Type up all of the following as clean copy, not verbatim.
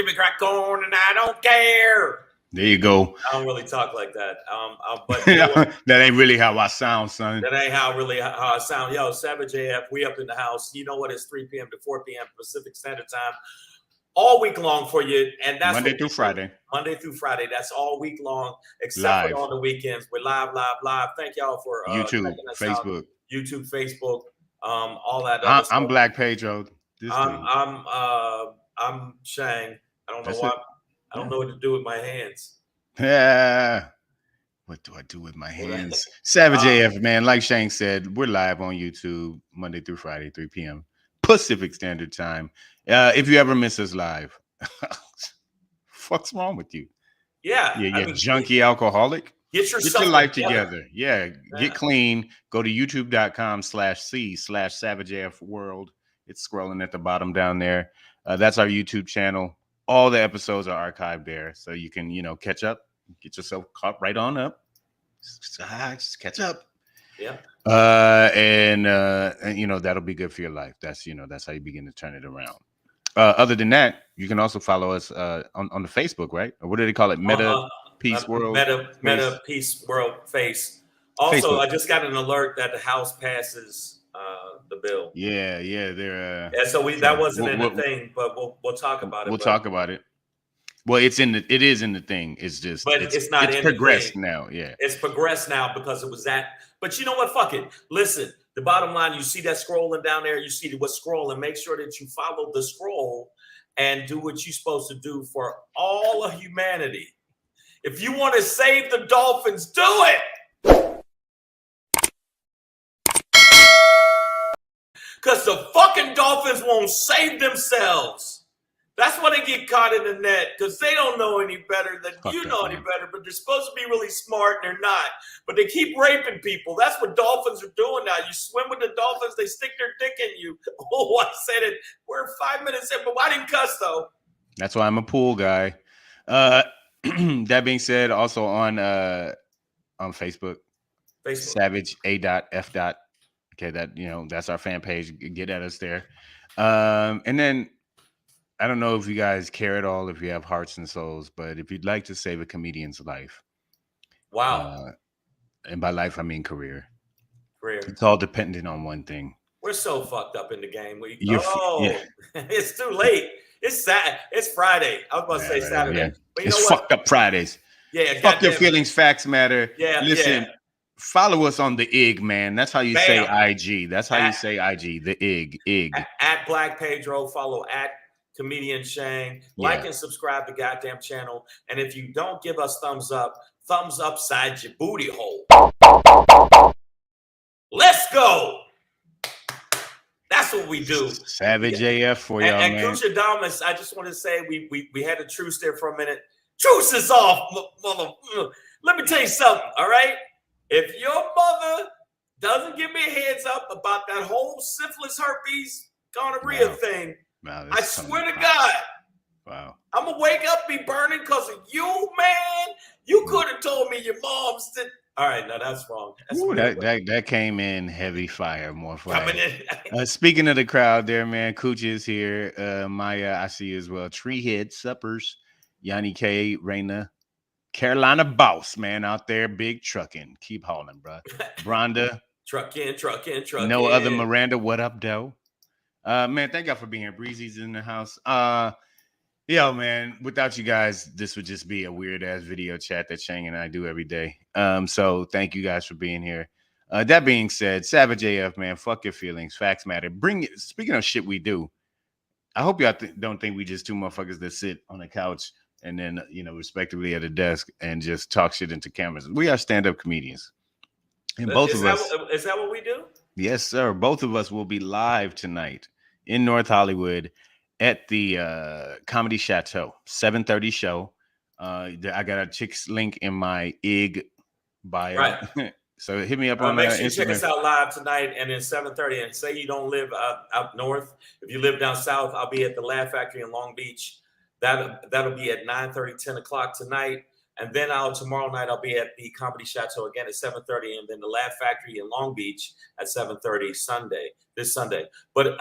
Jimmy crack corn and I don't care. There you go. I don't really talk like that. But that ain't really how I sound, son. That ain't how I sound. Yo, Savage AF, we up in the house. You know what? It's 3 p.m. to 4 p.m. Pacific Standard Time. All week long for you. And that's Monday through Friday. Monday through Friday. That's all week long, except for on the weekends. We're live. Thank y'all for YouTube, Facebook. Out. YouTube, Facebook, all that. I'm Black Pedro. I'm Shang. I don't know why. I don't know what to do with my hands. Yeah. What do I do with my hands? Savage AF, man. Like Shang said, we're live on YouTube Monday through Friday, 3 p.m. Pacific Standard Time. If you ever miss us live, what's wrong with you? Yeah. You're junkie alcoholic. Get your life together. Yeah. Get clean. Go to youtube.com/c/SavageAFWorld. It's scrolling at the bottom down there. That's our YouTube channel. All the episodes are archived there. So you can, catch up, get yourself caught right on up. Just catch up. Yeah. And that'll be good for your life. That's how you begin to turn it around. Other than that, you can also follow us on the Facebook, right? Or what do they call it? Meta Peace World. Meta Peace World Face. Also, Facebook. I just got an alert that the House passes the bill. Yeah, they're. So that wasn't in the thing, but we'll talk about it. We'll talk about it. Well, it is in the thing. It's just, but it's not. It's progressed now. Yeah, it's progressed now because it was that. But you know what? Fuck it. Listen. The bottom line, you see that scrolling down there. You see what's scrolling. Make sure that you follow the scroll and do what you're supposed to do for all of humanity. If you want to save the dolphins, do it. Because the fucking dolphins won't save themselves. That's why they get caught in the net, because they don't know any better than you know any better, but they're supposed to be really smart and they're not. But they keep raping people. That's what dolphins are doing now. You swim with the dolphins, they stick their dick in you. Oh, I said it. We're 5 minutes in, but I didn't cuss, though. That's why I'm a pool guy. That being said, also on Facebook. Savage A.F. Okay, that's our fan page. Get at us there. And then I don't know if you guys care at all, if you have hearts and souls, but if you'd like to save a comedian's life. Wow. And by life, I mean career. Career. It's all dependent on one thing. We're so fucked up in the game. It's too late. It's It's Friday. I was about to say Saturday. Yeah. But it's fucked up Fridays. Yeah. Fuck your feelings. Facts matter. Yeah. Listen. Yeah. Follow us on the IG, man. That's how you say IG. That's how you say IG. The IG. At Black Pedro. Follow at Comedian Shang. Like and subscribe to goddamn channel. And if you don't give us thumbs upside your booty hole. Let's go. That's what we do. Savage AF for y'all, man. And Kuchadamas, I just want to say we had a truce there for a minute. Truce is off. Let me tell you something, all right? If your mother doesn't give me a heads up about that whole syphilis, herpes, gonorrhea thing, I swear to God, I'm going to wake up, be burning because of you, man. You could have told me your mom's did. All right, no, that's wrong. That came in heavy fire, more fire. Coming in. Speaking of the crowd there, man, Cooch is here. Maya, I see you as well. Treehead Suppers, Yanni K, Raina, Carolina Boss, man, out there, big trucking. Keep hauling, bro. Bronda. Trucking. No other Miranda. What up, though? Man, thank y'all for being here. Breezy's in the house. Yo, man, without you guys, this would just be a weird ass video chat that Shang and I do every day. So thank you guys for being here. That being said, Savage AF, man, fuck your feelings. Facts matter. Speaking of shit we do, I hope y'all don't think we just two motherfuckers that sit on a couch and then, respectively at a desk and just talk shit into cameras. We are stand-up comedians. And both of us. Is that what we do? Yes, sir. Both of us will be live tonight in North Hollywood at the Comedy Chateau, 7:30 show. I got a chick's link in my IG bio. Right. So hit me up on Make sure you Instagram. check us out live tonight and then 7:30. And say you don't live up north. If you live down south, I'll be at the Laugh Factory in Long Beach. That'll be at 9:30, 10 o'clock tonight. And then tomorrow night, I'll be at the Comedy Chateau again at 7:30. And then the Laugh Factory in Long Beach at 7:30 this Sunday. But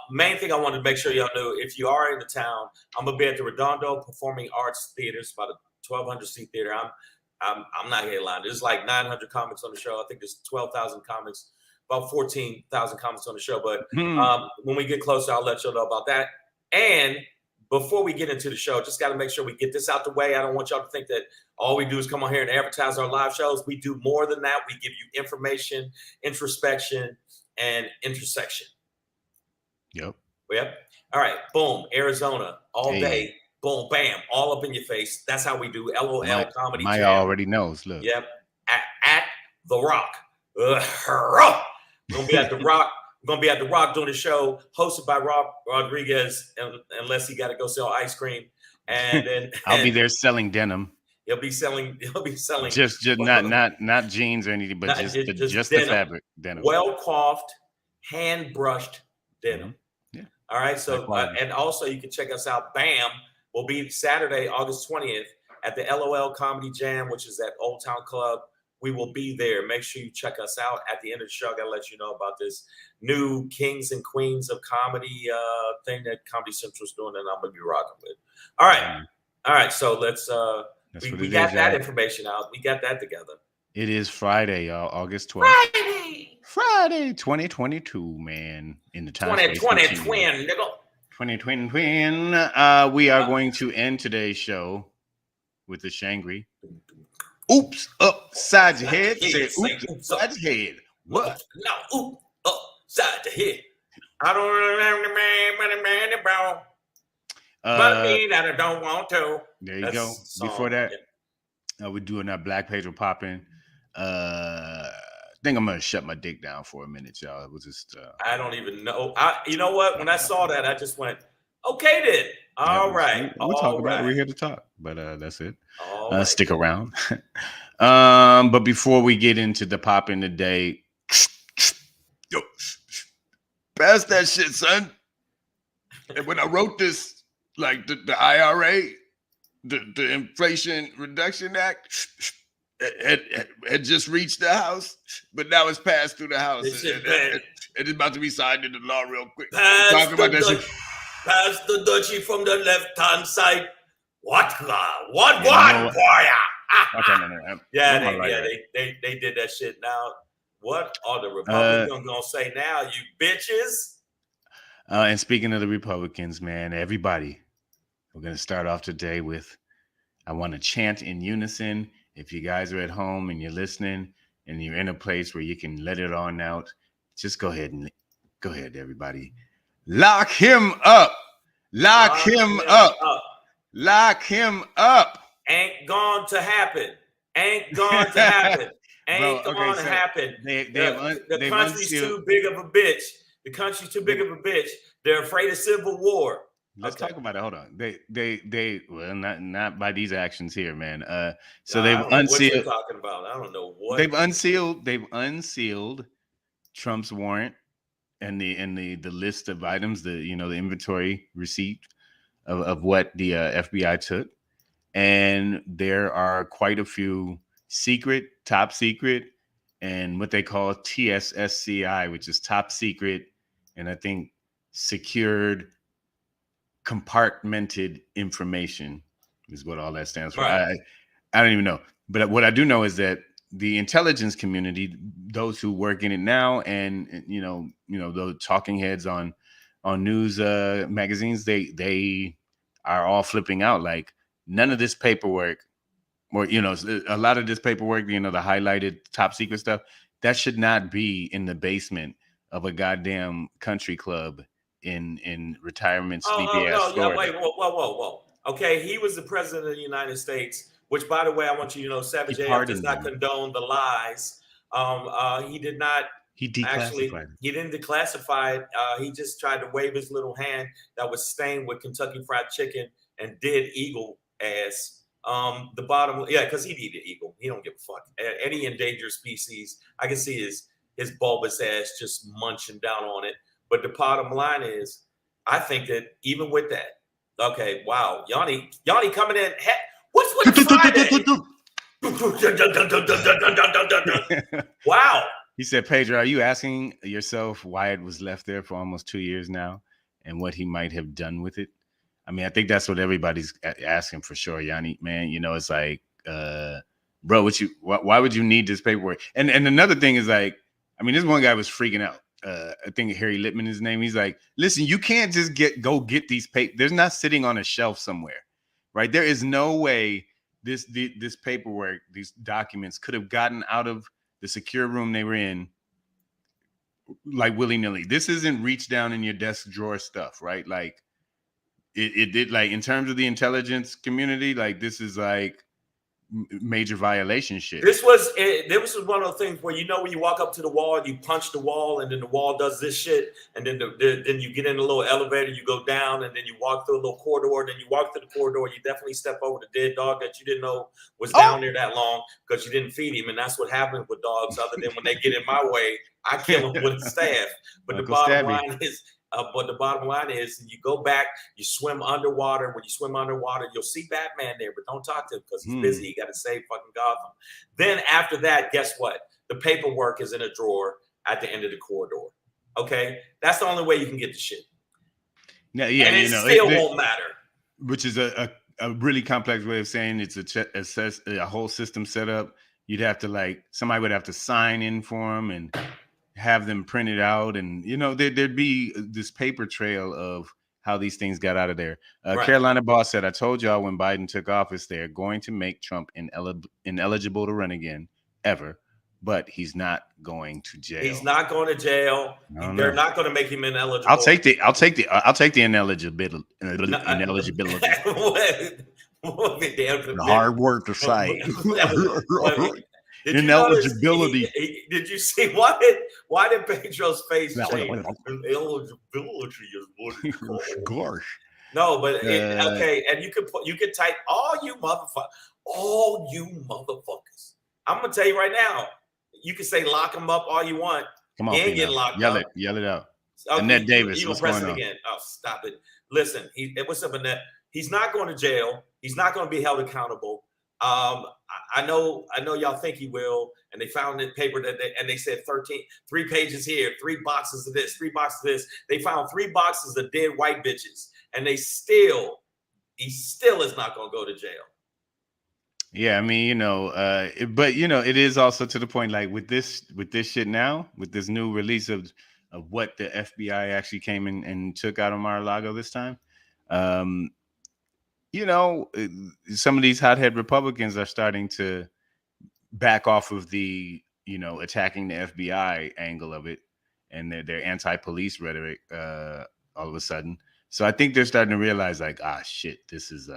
main thing I wanted to make sure y'all knew, if you are in the town, I'm going to be at the Redondo Performing Arts Theater. It's about a 1,200 seat theater. I'm not headlining. There's like 900 comics on the show. I think there's 12,000 comics, about 14,000 comics on the show. But when we get closer, I'll let you know about that. And before we get into the show, just got to make sure we get this out the way. I don't want y'all to think that all we do is come on here and advertise our live shows. We do more than that. We give you information, introspection, and intersection. Yep. All right. Boom. Arizona all day. Boom, bam, all up in your face. That's how we do LOL Comedy Jam. Maya already knows. Look. Yep. At The Rock. We're gonna be at The Rock. We're gonna be at The Rock doing a show hosted by Rob Rodriguez, unless he got to go sell ice cream. And then I'll be there selling denim. He'll be selling just not jeans or anything, but just the fabric denim. Well coiffed, hand brushed denim. Yeah. All right. So and also you can check us out. Bam. Will be Saturday, August 20th at the LOL Comedy Jam, which is at Old Town Club. We will be there. Make sure you check us out. At the end of the show, I got to let you know about this new Kings and Queens of Comedy thing that Comedy Central's doing, and I'm going to be rocking with. All right. So let's we got that information out. We got that together. It is Friday, y'all, August 12th. Friday, 2022, man. In the time 2020 twin, nigga. 2020 twin. We are going to end today's show with the Shangry. Oops, upside your head. Say oops, upside your head. What? No, oops, upside your head. I don't remember, bro. But me that I don't want to. There you go. Before that, we're doing that Black Pedro popping. I think I'm gonna shut my dick down for a minute, y'all. It was just I don't even know. You know what? When I saw that, I just went, okay then. All right. We'll talk about it. We're here to talk. But that's it. Right. Stick around. But before we get into the pop in today, yo, pass that shit, son. And when I wrote this, like the IRA, the Inflation Reduction Act, it just reached the House, but now it's passed through the House. It's about to be signed into law real quick. Pass the dutchie from the left-hand side. What, boy? Yeah, they did that shit. Now, what are the Republicans gonna say now, you bitches? And speaking of the Republicans, man, everybody, we're gonna start off today with, I want to chant in unison. If you guys are at home and you're listening and you're in a place where you can let it on out, just go ahead, everybody. Lock him up. Lock him up. Lock him up. Ain't going to happen. Ain't going to happen. Ain't going to happen. The country's too big of a bitch. The country's too big of a bitch. They're afraid of civil war. Let's talk about it. Hold on. They well, not by these actions here, man. So they've unsealed. What you're talking about? I don't know what they've unsealed Trump's warrant and the list of items, the inventory receipt of what the FBI took, and there are quite a few secret, top secret, and what they call TSSCI, which is top secret, and I think secured, compartmented information is what all that stands for. Right. I don't even know, but what I do know is that the intelligence community, those who work in it now, and those talking heads on news magazines, they are all flipping out. Like, none of this paperwork, or a lot of this paperwork, the highlighted top secret stuff, that should not be in the basement of a goddamn country club in retirement sleepy ass Florida. Wait, whoa. Okay, he was the president of the United States, which, by the way, I want you to know, Savage AF does not condone the lies. He did not He declassified Actually, it. he didn't declassify it. He just tried to wave his little hand that was stained with Kentucky Fried Chicken and did eagle ass. The bottom, yeah, because he'd eat an eagle. He don't give a fuck. Any endangered species, I can see his bulbous ass just munching down on it. But the bottom line is, I think that even with that, okay, wow, Yanni coming in. What's with Friday? Wow. He said, Pedro, are you asking yourself why it was left there for almost 2 years now and what he might have done with it? I mean, I think that's what everybody's asking for sure, Yanni, man. You know, it's like, bro, why would you need this paperwork? And another thing is like, I mean, this one guy was freaking out. I think Harry Littman is his name. He's like, listen, you can't just go get these papers. They're not sitting on a shelf somewhere, right? There is no way this paperwork, these documents could have gotten out of the secure room they were in like willy-nilly. This isn't reach down in your desk drawer stuff, right? Like it did, like in terms of the intelligence community, like this is like major violation shit. This was one of those things where, you know, when you walk up to the wall, you punch the wall, and then the wall does this shit, and then then you get in a little elevator, you go down, and then you walk through a little corridor. Then you walk through the corridor, you definitely step over the dead dog that you didn't know was down there that long because you didn't feed him, and that's what happens with dogs. Other than when they get in my way, I kill them with the staff. But the bottom line is. But the bottom line is, you go back, you swim underwater. When you swim underwater, you'll see Batman there, but don't talk to him because he's busy. He got to save fucking Gotham. Then after that, guess what? The paperwork is in a drawer at the end of the corridor. Okay, that's the only way you can get the shit. Yeah, yeah, and it still won't matter. Which is a really complex way of saying it's a whole system set up. You'd have to, like, somebody would have to sign in for them and have them printed out, and you know there'd be this paper trail of how these things got out of there. Right. Carolina Boss said, I told y'all when Biden took office, they're going to make Trump ineligible to run again ever, but he's not going to jail. He's not going to jail. They're not going to make him ineligible. I'll take the ineligibility. Ineligibility. The hard work to say. Ineligibility. Did you see why did Pedro's face change? Ineligibility is what it's called. Gosh. No, but okay, and you could type all you motherfuckers. I'm gonna tell you right now. You can say lock them up all you want. Come on, you ain't getting locked up. Yell it out. Okay, Annette Davis. You gonna press it again? Oh, stop it. Listen, what's up, Annette? He's not going to jail. He's not going to be held accountable. I know y'all think he will, and they found in paper and they said 3 pages here, 3 boxes of this, 3 boxes of this. They found 3 boxes of dead white bitches, and he still is not going to go to jail. Yeah, I mean, you know, but you know, it is also to the point, like with this shit now, with this new release of what the FBI actually came in and took out of Mar-a-Lago this time. You know, some of these hothead Republicans are starting to back off of the, you know, attacking the FBI angle of it and their anti-police rhetoric all of a sudden. So I think they're starting to realize, like, shit, this is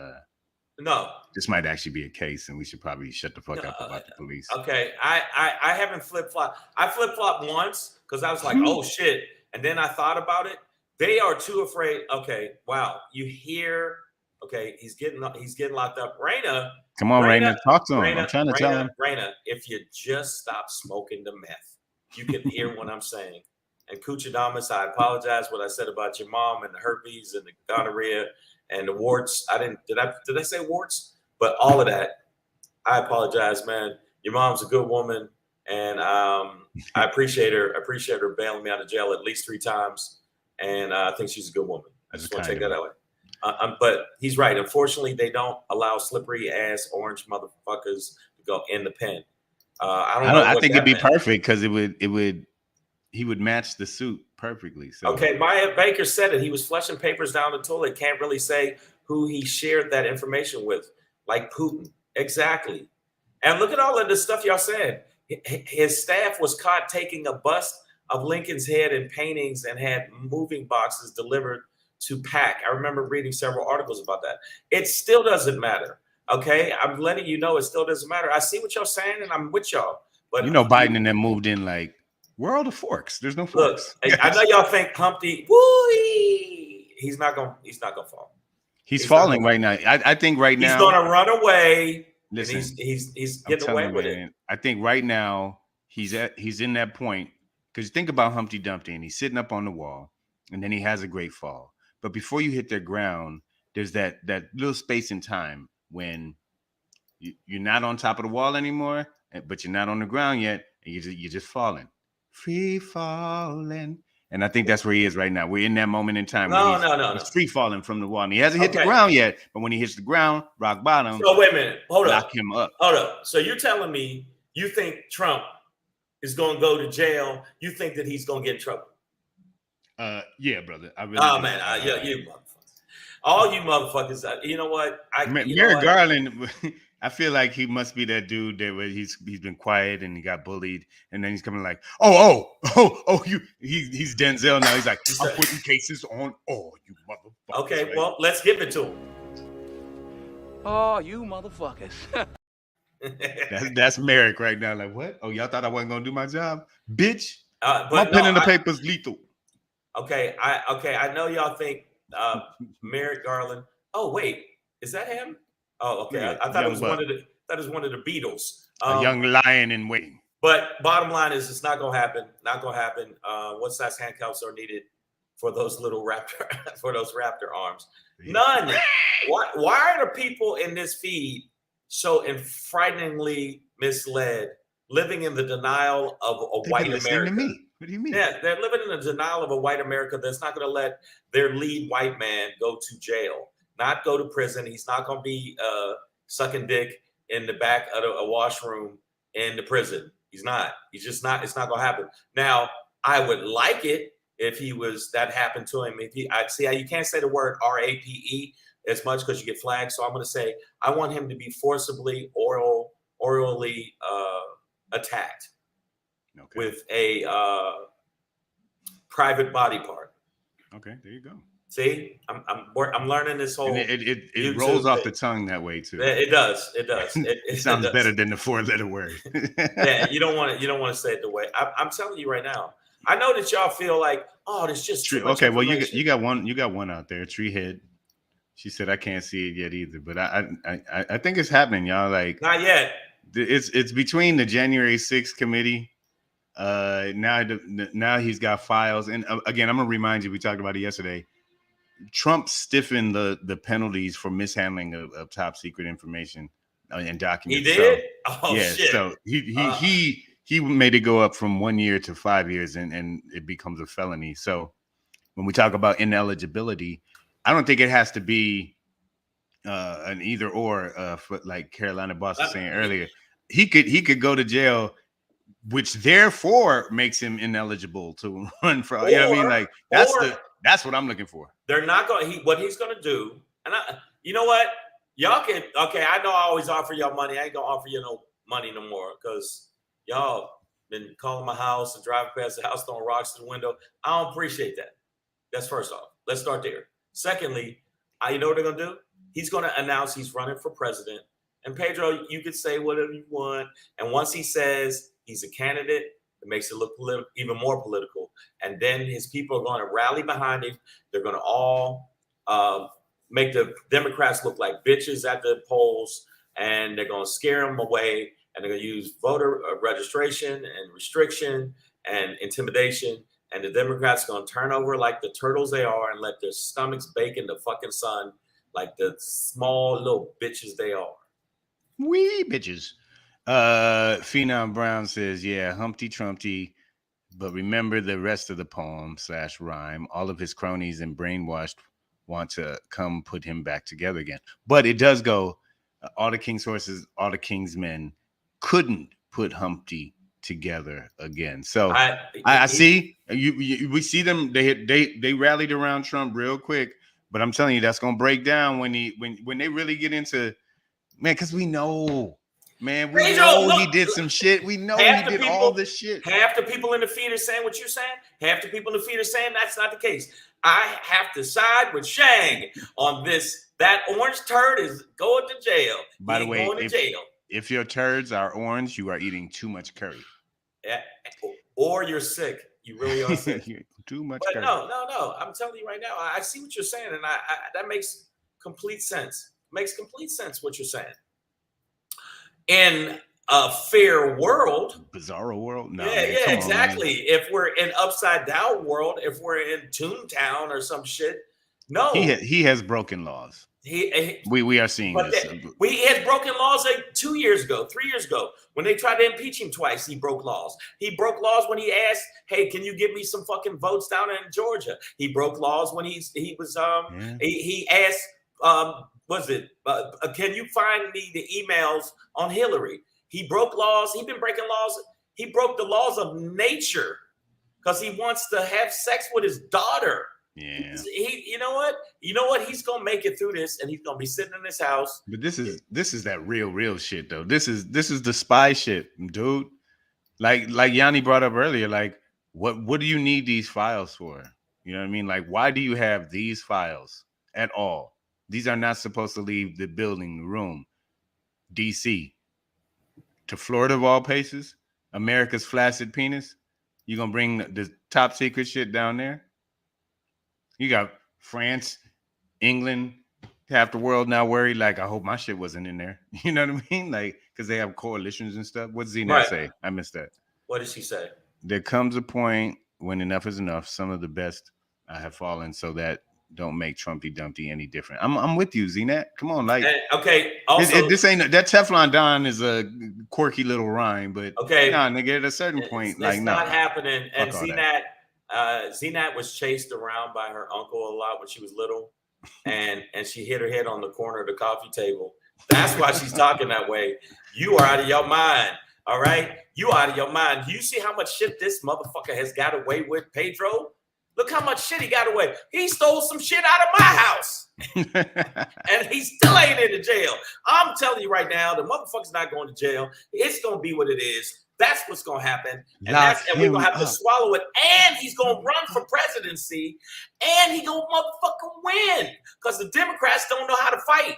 this might actually be a case, and we should probably shut the fuck up about the police. Okay, I haven't flip-flopped. I flip-flopped once because I was like, oh shit, and then I thought about it. They are too afraid. Okay, wow, you hear. Okay, he's getting locked up. Raina, come on, Raina, talk to him. I'm trying to tell him. Raina, if you just stop smoking the meth, you can hear what I'm saying. And Kuchadamas, I apologize what I said about your mom and the herpes and the gonorrhea and the warts. Did I say warts? But all of that, I apologize, man. Your mom's a good woman, and I appreciate her. I appreciate her bailing me out of jail at least 3 times, and I think she's a good woman. I just want to take that away. But he's right. Unfortunately, they don't allow slippery ass orange motherfuckers to go in the pen. I think it'd be perfect because he would match the suit perfectly. So okay, Maya Baker said it. He was flushing papers down the toilet. Can't really say who he shared that information with, like Putin. Exactly. And look at all of the stuff y'all said. His staff was caught taking a bust of Lincoln's head and paintings and had moving boxes delivered to pack. I remember reading several articles about that. It still doesn't matter. Okay, I'm letting you know it still doesn't matter. I see what y'all saying, and I'm with y'all. But you know, Biden and them moved in like Where are all the forks? There's no Look, forks. I know y'all think Humpty, woo, he's not gonna fall. He's He's not falling gonna right now. I think right He's now. gonna run away, Listen, and he's I'm getting telling away you, with it. man. I think right now he's in that point because think about Humpty Dumpty, and he's sitting up on the wall, and then he has a great fall. But before you hit the ground, there's that little space in time when you're not on top of the wall anymore, but you're not on the ground yet, and you're just falling, free falling. And I think that's where he is right now. We're in that moment in time where No. he's free falling from the wall, and he hasn't hit the Okay. ground yet. But when he hits the ground, rock bottom. So wait a minute. Lock him up. Hold up. So you're telling me you think Trump is going to go to jail? You think that he's going to get in trouble? Yeah, brother. I really. Oh do. man, yeah, you motherfuckers. All you motherfuckers. You know what? Merrick Garland. I feel like he must be that dude that he's been quiet and he got bullied, and then he's coming like, he's Denzel now. He's like, I'm putting cases on all you motherfuckers. Okay, right? well, let's give it to him. Oh, you motherfuckers. that's Merrick right now. Like, what? Oh, y'all thought I wasn't gonna do my job, bitch? My pen in the paper's lethal. Okay, I know y'all think Merrick Garland. Oh wait, is that him? Oh, okay. Yeah, I thought it was one of the Beatles. A young lion in waiting. But bottom line is, it's not gonna happen. Not gonna happen. What size handcuffs are needed for those little raptor arms? None. Why are the people in this feed so frighteningly misled, living in the denial of a white America? To me. What do you mean? Yeah, they're living in the denial of a white America that's not going to let their lead white man go to jail, not go to prison. He's not going to be sucking dick in the back of a washroom in the prison. He's not. He's just not. It's not going to happen. Now, I would like it if that happened to him. I see how you can't say the word RAPE as much because you get flagged. So I'm going to say I want him to be forcibly orally attacked. Okay. With a private body part. Okay, there you go. See, I'm learning this whole. And it rolls off the tongue that way too. It does. It does. It sounds better than the 4-letter word. Yeah, you don't want to say it the way I'm telling you right now. I know that y'all feel like, oh, there's just too much okay. Well, you got one out there, Treehead. She said I can't see it yet either, but I think it's happening, y'all. Like not yet. It's between the January 6th committee. Now he's got files, and again, I'm gonna remind you. We talked about it yesterday. Trump stiffened the penalties for mishandling of top secret information and documents. He did. Shit. So he made it go up from 1 year to 5 years, and it becomes a felony. So when we talk about ineligibility, I don't think it has to be an either or. Like Carolina Boss was saying earlier, he could go to jail, which therefore makes him ineligible to run for. You know what I mean? Like that's what I'm looking for. They're not going. What he's going to do, and you know what, y'all can. Okay, I know I always offer y'all money. I ain't gonna offer you no money no more because y'all been calling my house and driving past the house, throwing rocks to the window. I don't appreciate that. That's first off. Let's start there. Secondly, you know what they're gonna do? He's going to announce he's running for president. And Pedro, you could say whatever you want. And once he says he's a candidate, it makes it look even more political. And then his people are going to rally behind him. They're going to all make the Democrats look like bitches at the polls. And they're going to scare them away. And they're going to use voter registration and restriction and intimidation. And the Democrats are going to turn over like the turtles they are and let their stomachs bake in the fucking sun like the small little bitches they are. Wee bitches. Phenom Brown says, yeah, Humpty Trumpty, but remember the rest of the poem / rhyme. All of his cronies and brainwashed want to come put him back together again. But it does go, all the king's horses, all the king's men couldn't put Humpty together again. So I see we see them. They rallied around Trump real quick, but I'm telling you, that's gonna break down when they really get into, man, because we know, man, we know he did some shit. We know he did all this shit. Half the people in the feed are saying what you're saying. Half the people in the feed are saying that's not the case. I have to side with Shang on this. That orange turd is going to jail. By the way, if your turds are orange, you are eating too much curry. Yeah. Or you're sick. You really are sick. Too much. But no. I'm telling you right now. I see what you're saying, and I that makes complete sense. Makes complete sense what you're saying. In a fair world, bizarro world. No, yeah, man, yeah, come exactly. on, man. If we're in upside down world, if we're in Toontown or some shit, no, He has broken laws. We are seeing but this. we had broken laws like 2 years ago, 3 years ago, when they tried to impeach him twice. He broke laws. He broke laws when he asked, "Hey, can you give me some fucking votes down in Georgia?" He broke laws when he was he asked can you find me the emails on Hillary? He broke laws. He's been breaking laws. He broke the laws of nature because he wants to have sex with his daughter. Yeah. You know what? He's gonna make it through this, and he's gonna be sitting in his house. But this is that real shit though. This is the spy shit, dude. Like Yanni brought up earlier. Like, what do you need these files for? You know what I mean? Like, why do you have these files at all? These are not supposed to leave the building, the room. DC to Florida of all places, America's flaccid penis. You gonna bring the top secret shit down there? You got France, England, half the world now worried. Like, I hope my shit wasn't in there. You know what I mean? Like, because they have coalitions and stuff. What does Zena say? I missed that. What does she say? There comes a point when enough is enough. Some of the best have fallen, so that don't make Trumpty Dumpty any different. I'm with you, Zenat. Come on, like, okay. Also, this ain't that Teflon Don is a quirky little rhyme, but okay, nah, nigga, at a certain point, it's like, not happening. And Zenat was chased around by her uncle a lot when she was little, and she hit her head on the corner of the coffee table. That's why she's talking that way. You are out of your mind. All right, you out of your mind. Do you see how much shit this motherfucker has got away with, Pedro? Look how much shit he got away. He stole some shit out of my house. And he still ain't in the jail. I'm telling you right now, the motherfucker's not going to jail. It's going to be what it is. That's what's going to happen. And we're going to have to swallow it. And he's going to run for presidency. And he going to motherfucking win. Because the Democrats don't know how to fight.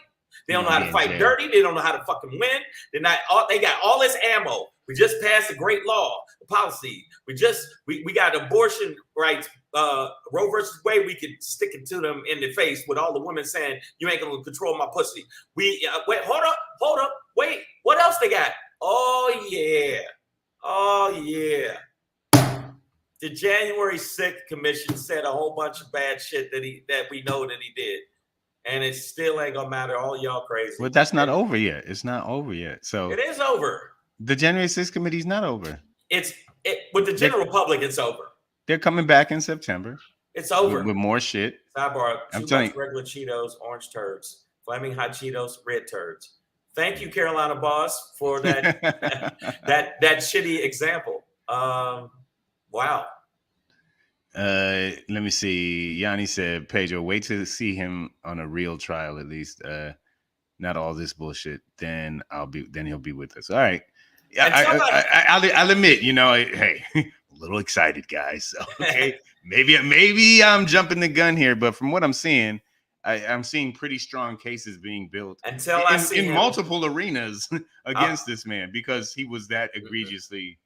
They don't know how to fight dirty. They don't know how to fucking win. They got all this ammo. We just passed a great law, a policy. We got abortion rights. Roe versus Wade, we could stick it to them in the face with all the women saying, "You ain't gonna control my pussy." Wait, hold up, wait, what else they got? Oh yeah. The January 6th commission said a whole bunch of bad shit that we know that he did, and it still ain't gonna matter. All y'all crazy. But that's not over yet. It's not over yet. So it is over. The January 6th committee's not over. With the general public, it's over. They're coming back in September. It's over with more shit. Sidebar: too much regular Cheetos, orange turds. Flaming hot Cheetos, red turds. Thank you, Carolina boss, for that that shitty example. Wow. Let me see. Yanni said, Pedro, wait to see him on a real trial at least. Not all this bullshit. Then he'll be with us. All right. I'll admit, hey, a little excited, guys. Okay, maybe I'm jumping the gun here, but from what I'm seeing, I'm seeing pretty strong cases being built in multiple arenas against this man because he was that egregiously.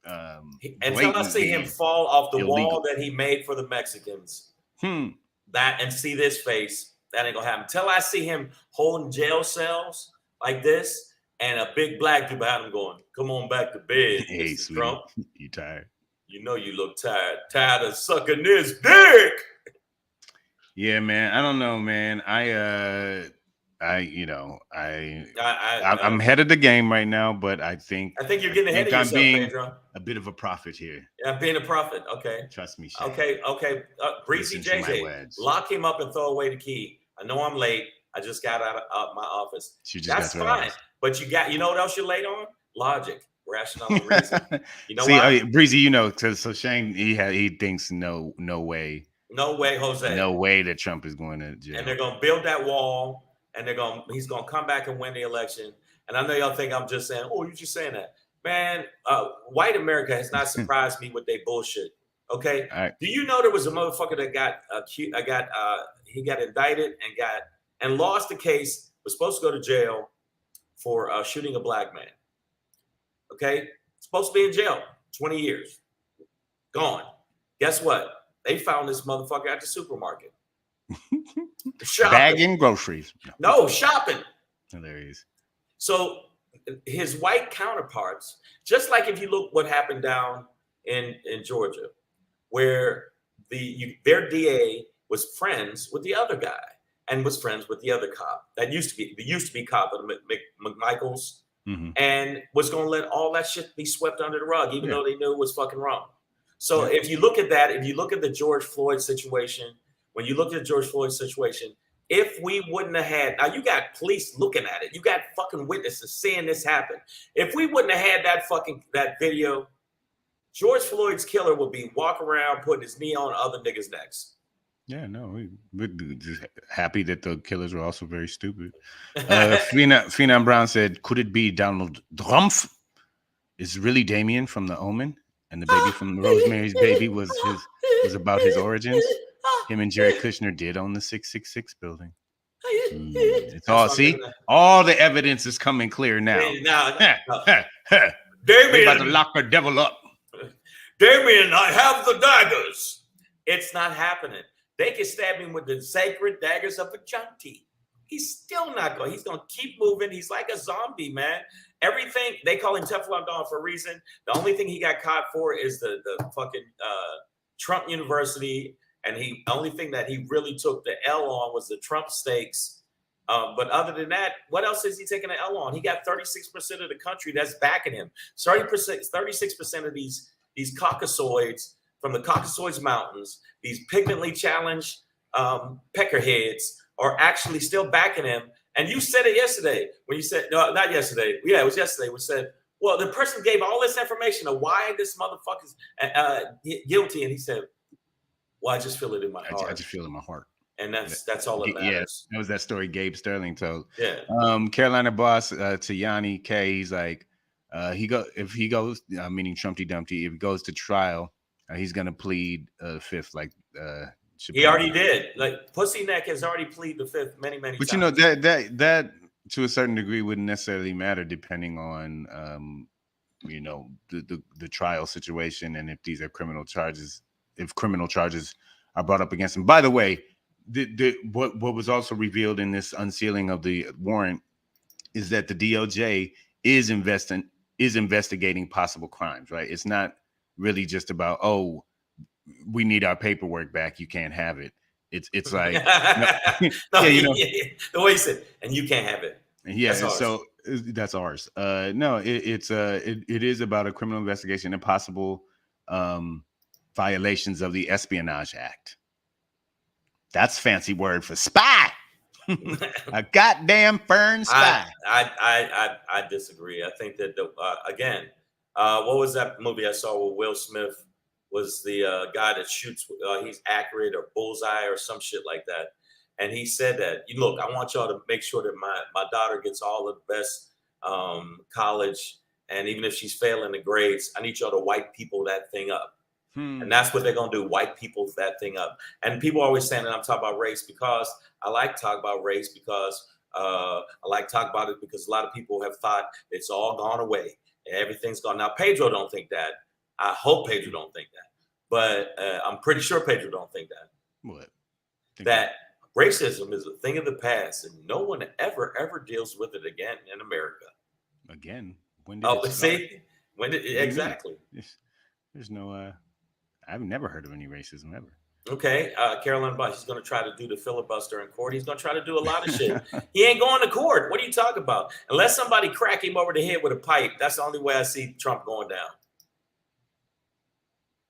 Until I see him fall off the wall that he made for the Mexicans, that and see this face, that ain't gonna happen. Until I see him holding jail cells like this. And a big black dude behind him going, "Come on back to bed, hey, Mr. sweet. Trump. You tired? You know you look tired. Tired of sucking this dick." Yeah, man. I don't know, man. I'm ahead of the game right now, but I think you're getting ahead of yourself, Pedro. A bit of a prophet here. Yeah, being a prophet. Okay. Trust me, Shane. Okay. Breezy JJ, lock him up and throw away the key. I know I'm late. I just got out of my office. That's fine. But you know what else you're late on? Logic, rational reason. You know why? Breezy, so Shane, he thinks no way. No way, Jose. No way that Trump is going to jail. And they're going to build that wall, and he's going to come back and win the election. And I know y'all think I'm just saying, "Oh, you're just saying that." Man, white America has not surprised me with their bullshit. Okay? Right. Do you know there was a motherfucker that got he got indicted and lost the case, was supposed to go to jail for shooting a black man. Okay, Supposed to be in jail 20 years. Gone. Guess what? They found this motherfucker at the supermarket. Bagging groceries. No, shopping. Hilarious. So his white counterparts, just like if you look what happened down in Georgia, where their DA was friends with the other guy and was friends with the other cop that used to be cop of McMichaels, and was going to let all that shit be swept under the rug, even though they knew it was fucking wrong. So if you look at that, if you look at the George Floyd situation, when you look at the George Floyd situation, if we wouldn't have had, now you got police looking at it, you got fucking witnesses seeing this happen. If we wouldn't have had that video, George Floyd's killer would be walking around putting his knee on other niggas' necks. Yeah, no, we're just happy that the killers were also very stupid. Phenom Brown said, "Could it be Donald Trump? Is really Damien from The Omen, and the baby from Rosemary's Baby was about his origins? Him and Jared Kushner did own the 666 building. It's all all the evidence is coming clear now. Damien about to lock the devil up. Damien, I have the daggers. It's not happening. They can stab him with the sacred daggers of Ashanti. He's still not going. He's going to keep moving. He's like a zombie, man. Everything, they call him Teflon Don for a reason. The only thing he got caught for is the fucking Trump University. And the only thing that he really took the L on was the Trump stakes. But other than that, what else is he taking an L on? He got 36% of the country that's backing him. 36% of these Caucasoids from the Caucasoids Mountains, these pigmentally challenged peckerheads are actually still backing him. And you said it yesterday when you said, no, not yesterday. Yeah, it was yesterday. We said, well, the person gave all this information of why this motherfucker's guilty. And he said, well, I just feel it in my heart. I just feel it in my heart. And that's all that matters. Yeah, that was that story Gabe Sterling told. Yeah. Carolina boss to Yanni K, he's like, if he goes, meaning Trumpty Dumpty, if he goes to trial, he's gonna plead fifth, like he already did. Like Pussy Neck has already pleaded the fifth many times. But you know that to a certain degree wouldn't necessarily matter depending on the trial situation and if these are criminal charges. If criminal charges are brought up against him. By the way, what was also revealed in this unsealing of the warrant is that the DOJ is investigating possible crimes. Right? It's not really just about, oh, we need our paperwork back. You can't have it. It's like the way he said, and you can't have it. Yeah, so that's ours. No, it is about a criminal investigation and possible violations of the Espionage Act. That's fancy word for spy. A goddamn fern spy. I disagree. I think that again, what was that movie I saw with Will Smith? Was the guy that shoots? He's accurate or bullseye or some shit like that. And he said that, look, I want y'all to make sure that my daughter gets all the best college, and even if she's failing the grades, I need y'all to white people that thing up. And that's what they're going to do, white people that thing up. And people are always saying that I'm talking about race because I like to talk about race because I like to talk about it because a lot of people have thought it's all gone away. Everything's gone. Now, Pedro don't think that. I hope Pedro don't think that. But I'm pretty sure Pedro don't think that. What? That racism is a thing of the past and no one ever deals with it again in America. Again? When did it start? When did exactly? There's no... I've never heard of any racism ever. Okay, Carolyn Bush, he's going to try to do the filibuster in court. He's going to try to do a lot of shit. He ain't going to court. What are you talking about? Unless somebody crack him over the head with a pipe, that's the only way I see Trump going down.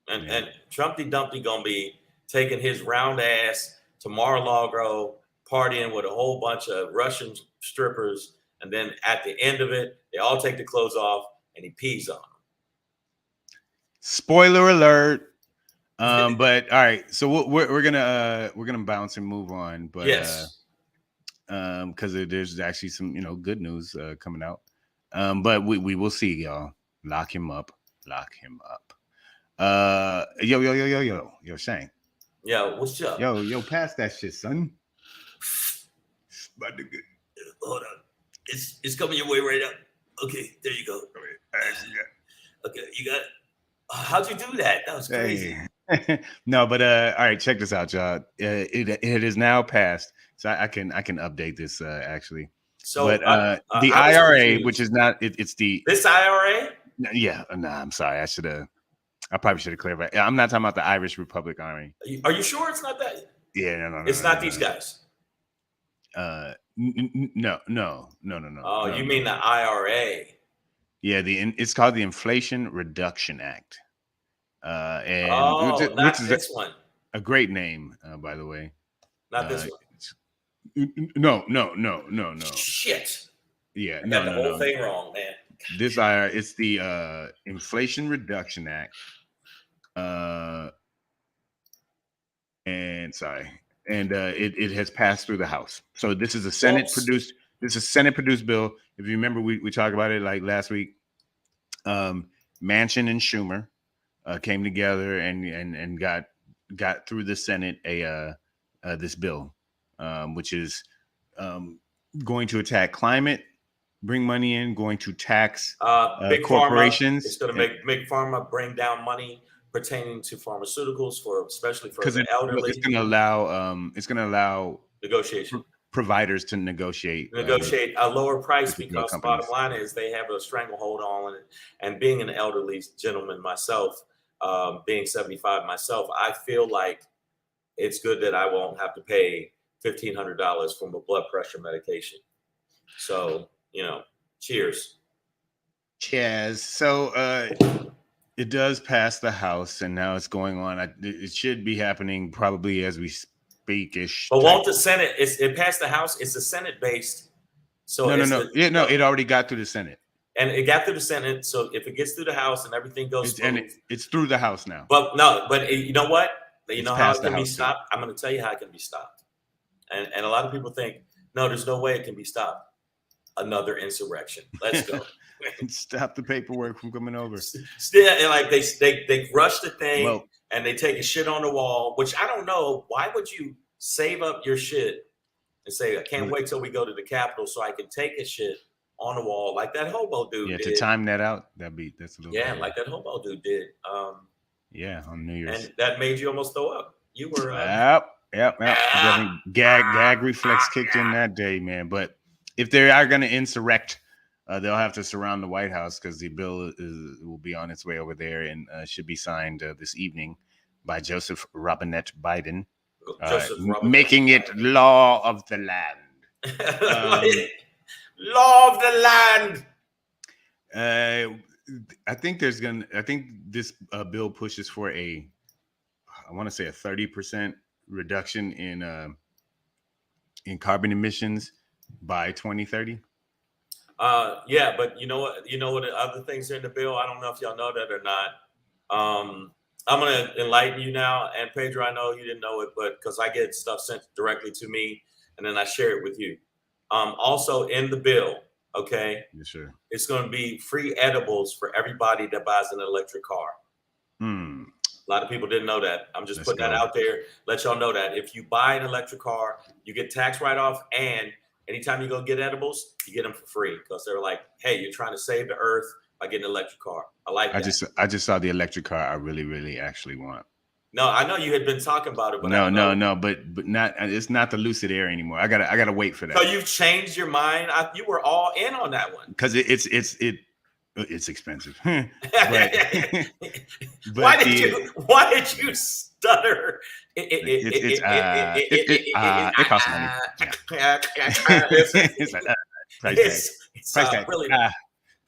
And Trumpty Dumpty going to be taking his round ass to Mar-a-Lago, partying with a whole bunch of Russian strippers, and then at the end of it, they all take the clothes off and he pees on them. Spoiler alert. But all right, so we're gonna bounce and move on. But yes, because there's actually some good news coming out. But we will see, y'all. Lock him up. Yo, Shang. Yo, what's up? Yo, pass that shit, son. Hold on, it's coming your way right up. Okay, there you go. Okay, you got. How'd you do that? That was crazy. Hey. No, but all right, check this out, y'all. It is now passed, so I can update this actually. So, But I the was IRA, confused. which is not, it's the This IRA. yeah. No, I'm sorry. I probably should have clarified. I'm not talking about the Irish Republic Army. Are you sure it's not that? Yeah, no. It's not these guys. No. Oh, you mean the IRA? Yeah, it's called the Inflation Reduction Act. And not this one. A great name, by the way. Not this one. No. Shit. Yeah, I got the whole thing wrong, man. This it's the Inflation Reduction Act. And it has passed through the House. So this is a Senate produced. This is a Senate produced bill. If you remember, we talked about it like last week. Manchin and Schumer came together and got through the Senate this bill, which is going to attack climate, bring money in, going to tax big corporations. Pharma. It's going to make big pharma bring down money pertaining to pharmaceuticals especially for the elderly. It's going to allow negotiation. Providers to negotiate a lower price because the bottom line is they have a stranglehold on it. And being an elderly gentleman myself, being 75 myself, I feel like it's good that I won't have to pay $1,500 for my blood pressure medication. So, cheers. So it does pass the House, and now it's going on. It should be happening probably as we speak-ish. But won't the Senate? It passed the House. It's a Senate based. So no. It already got through the Senate, and it got through the Senate. So if it gets through the House and everything goes smooth, it's through the House now. But you know what? You know how it can be stopped. Too. I'm going to tell you how it can be stopped. And a lot of people think, no, there's no way it can be stopped. Another insurrection. Let's go. Stop the paperwork from coming over. Still, and like they rush the thing and they take a shit on the wall, which I don't know. Why would you save up your shit and say, I can't wait till we go to the Capitol so I can take a shit on the wall like that hobo dude did. To time that out, that's a little better. Like that hobo dude did. On New Year's. And that made you almost throw up. You were Yep. Gag reflex kicked in that day, man. But if they are going to insurrect, they'll have to surround the White House because the bill will be on its way over there and should be signed this evening by Joseph Robinette Biden, making it law of the land. Law of the land. I think this bill pushes for I want to say a 30% reduction in carbon emissions by 2030. But you know what the other things are in the bill? I don't know if y'all know that or not. I'm going to enlighten you now. And Pedro, I know you didn't know it, but because I get stuff sent directly to me and then I share it with you. Also in the bill, okay? Yes, sir. It's going to be free edibles for everybody that buys an electric car. A lot of people didn't know that. I'm just putting that out there. Let y'all know that if you buy an electric car, you get tax write-off, and anytime you go get edibles, you get them for free because they're like, hey, you're trying to save the earth by getting an electric car. I like that. I just saw the electric car I really, really actually want. No, I know you had been talking about it, but but not. It's not the Lucid Air anymore. I gotta wait for that. So you've changed your mind. You were all in on that one because it's expensive. but why did you stutter? It costs money. Price tag. Really.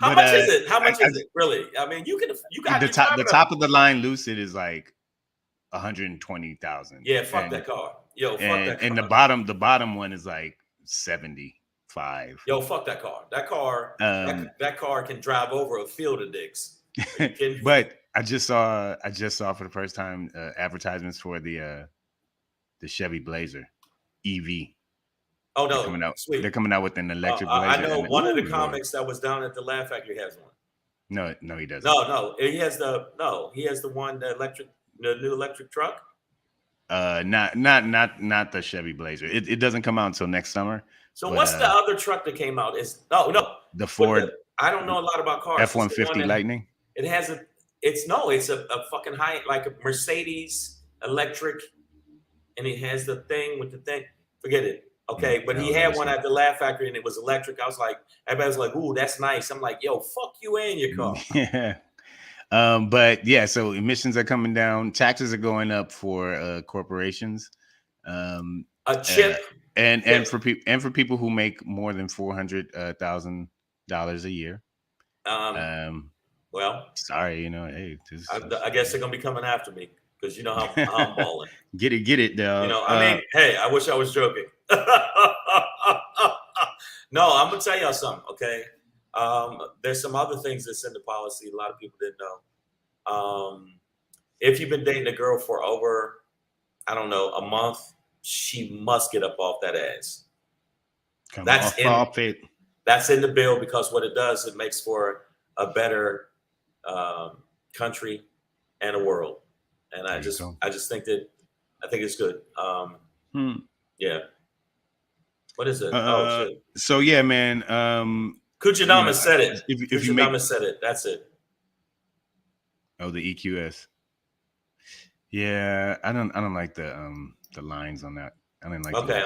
How much is it? How much is it? Really? I mean, you got the top of the line Lucid is like 120,000. Yeah, fuck that car. Yo, fuck that car. And the bottom one is like 75. Yo, fuck that car. That car can drive over a field of dicks. But I just saw for the first time advertisements for the Chevy Blazer EV. Oh no, they're coming out with an electric Blazer. I know one of the comics that was down at the Laugh Factory has one. No, he doesn't. No, he has the one, the new electric truck. Not the Chevy Blazer. It doesn't come out until next summer. So what's the other truck that came out? The Ford. I don't know a lot about cars. F-150 Lightning. It has a. It's a fucking high, like a Mercedes electric, and it has the thing with the thing. Forget it. Okay, but he had one at the Laugh Factory and it was electric. I was like, everybody was like, "Ooh, that's nice." I'm like, "Yo, fuck you and your car." Yeah. But yeah, so emissions are coming down. Taxes are going up for corporations. A chip, and for people who make more than $400,000 a year. Well, sorry, hey, I guess they're gonna be coming after me because you know how I'm balling. Get it, dog. I mean, hey, I wish I was joking. No, I'm gonna tell y'all something. Okay, there's some other things that's in the policy a lot of people didn't know. If you've been dating a girl for over, I don't know, a month, she must get up off that ass. That's in the bill because what it does, it makes for a better country and a world. And I just think it's good. Yeah. What is it? Oh shit. So yeah, man. Kuchidama said it. If you make said it, that's it. Oh, the EQS. Yeah, I don't like the lines on that. I didn't like. Okay,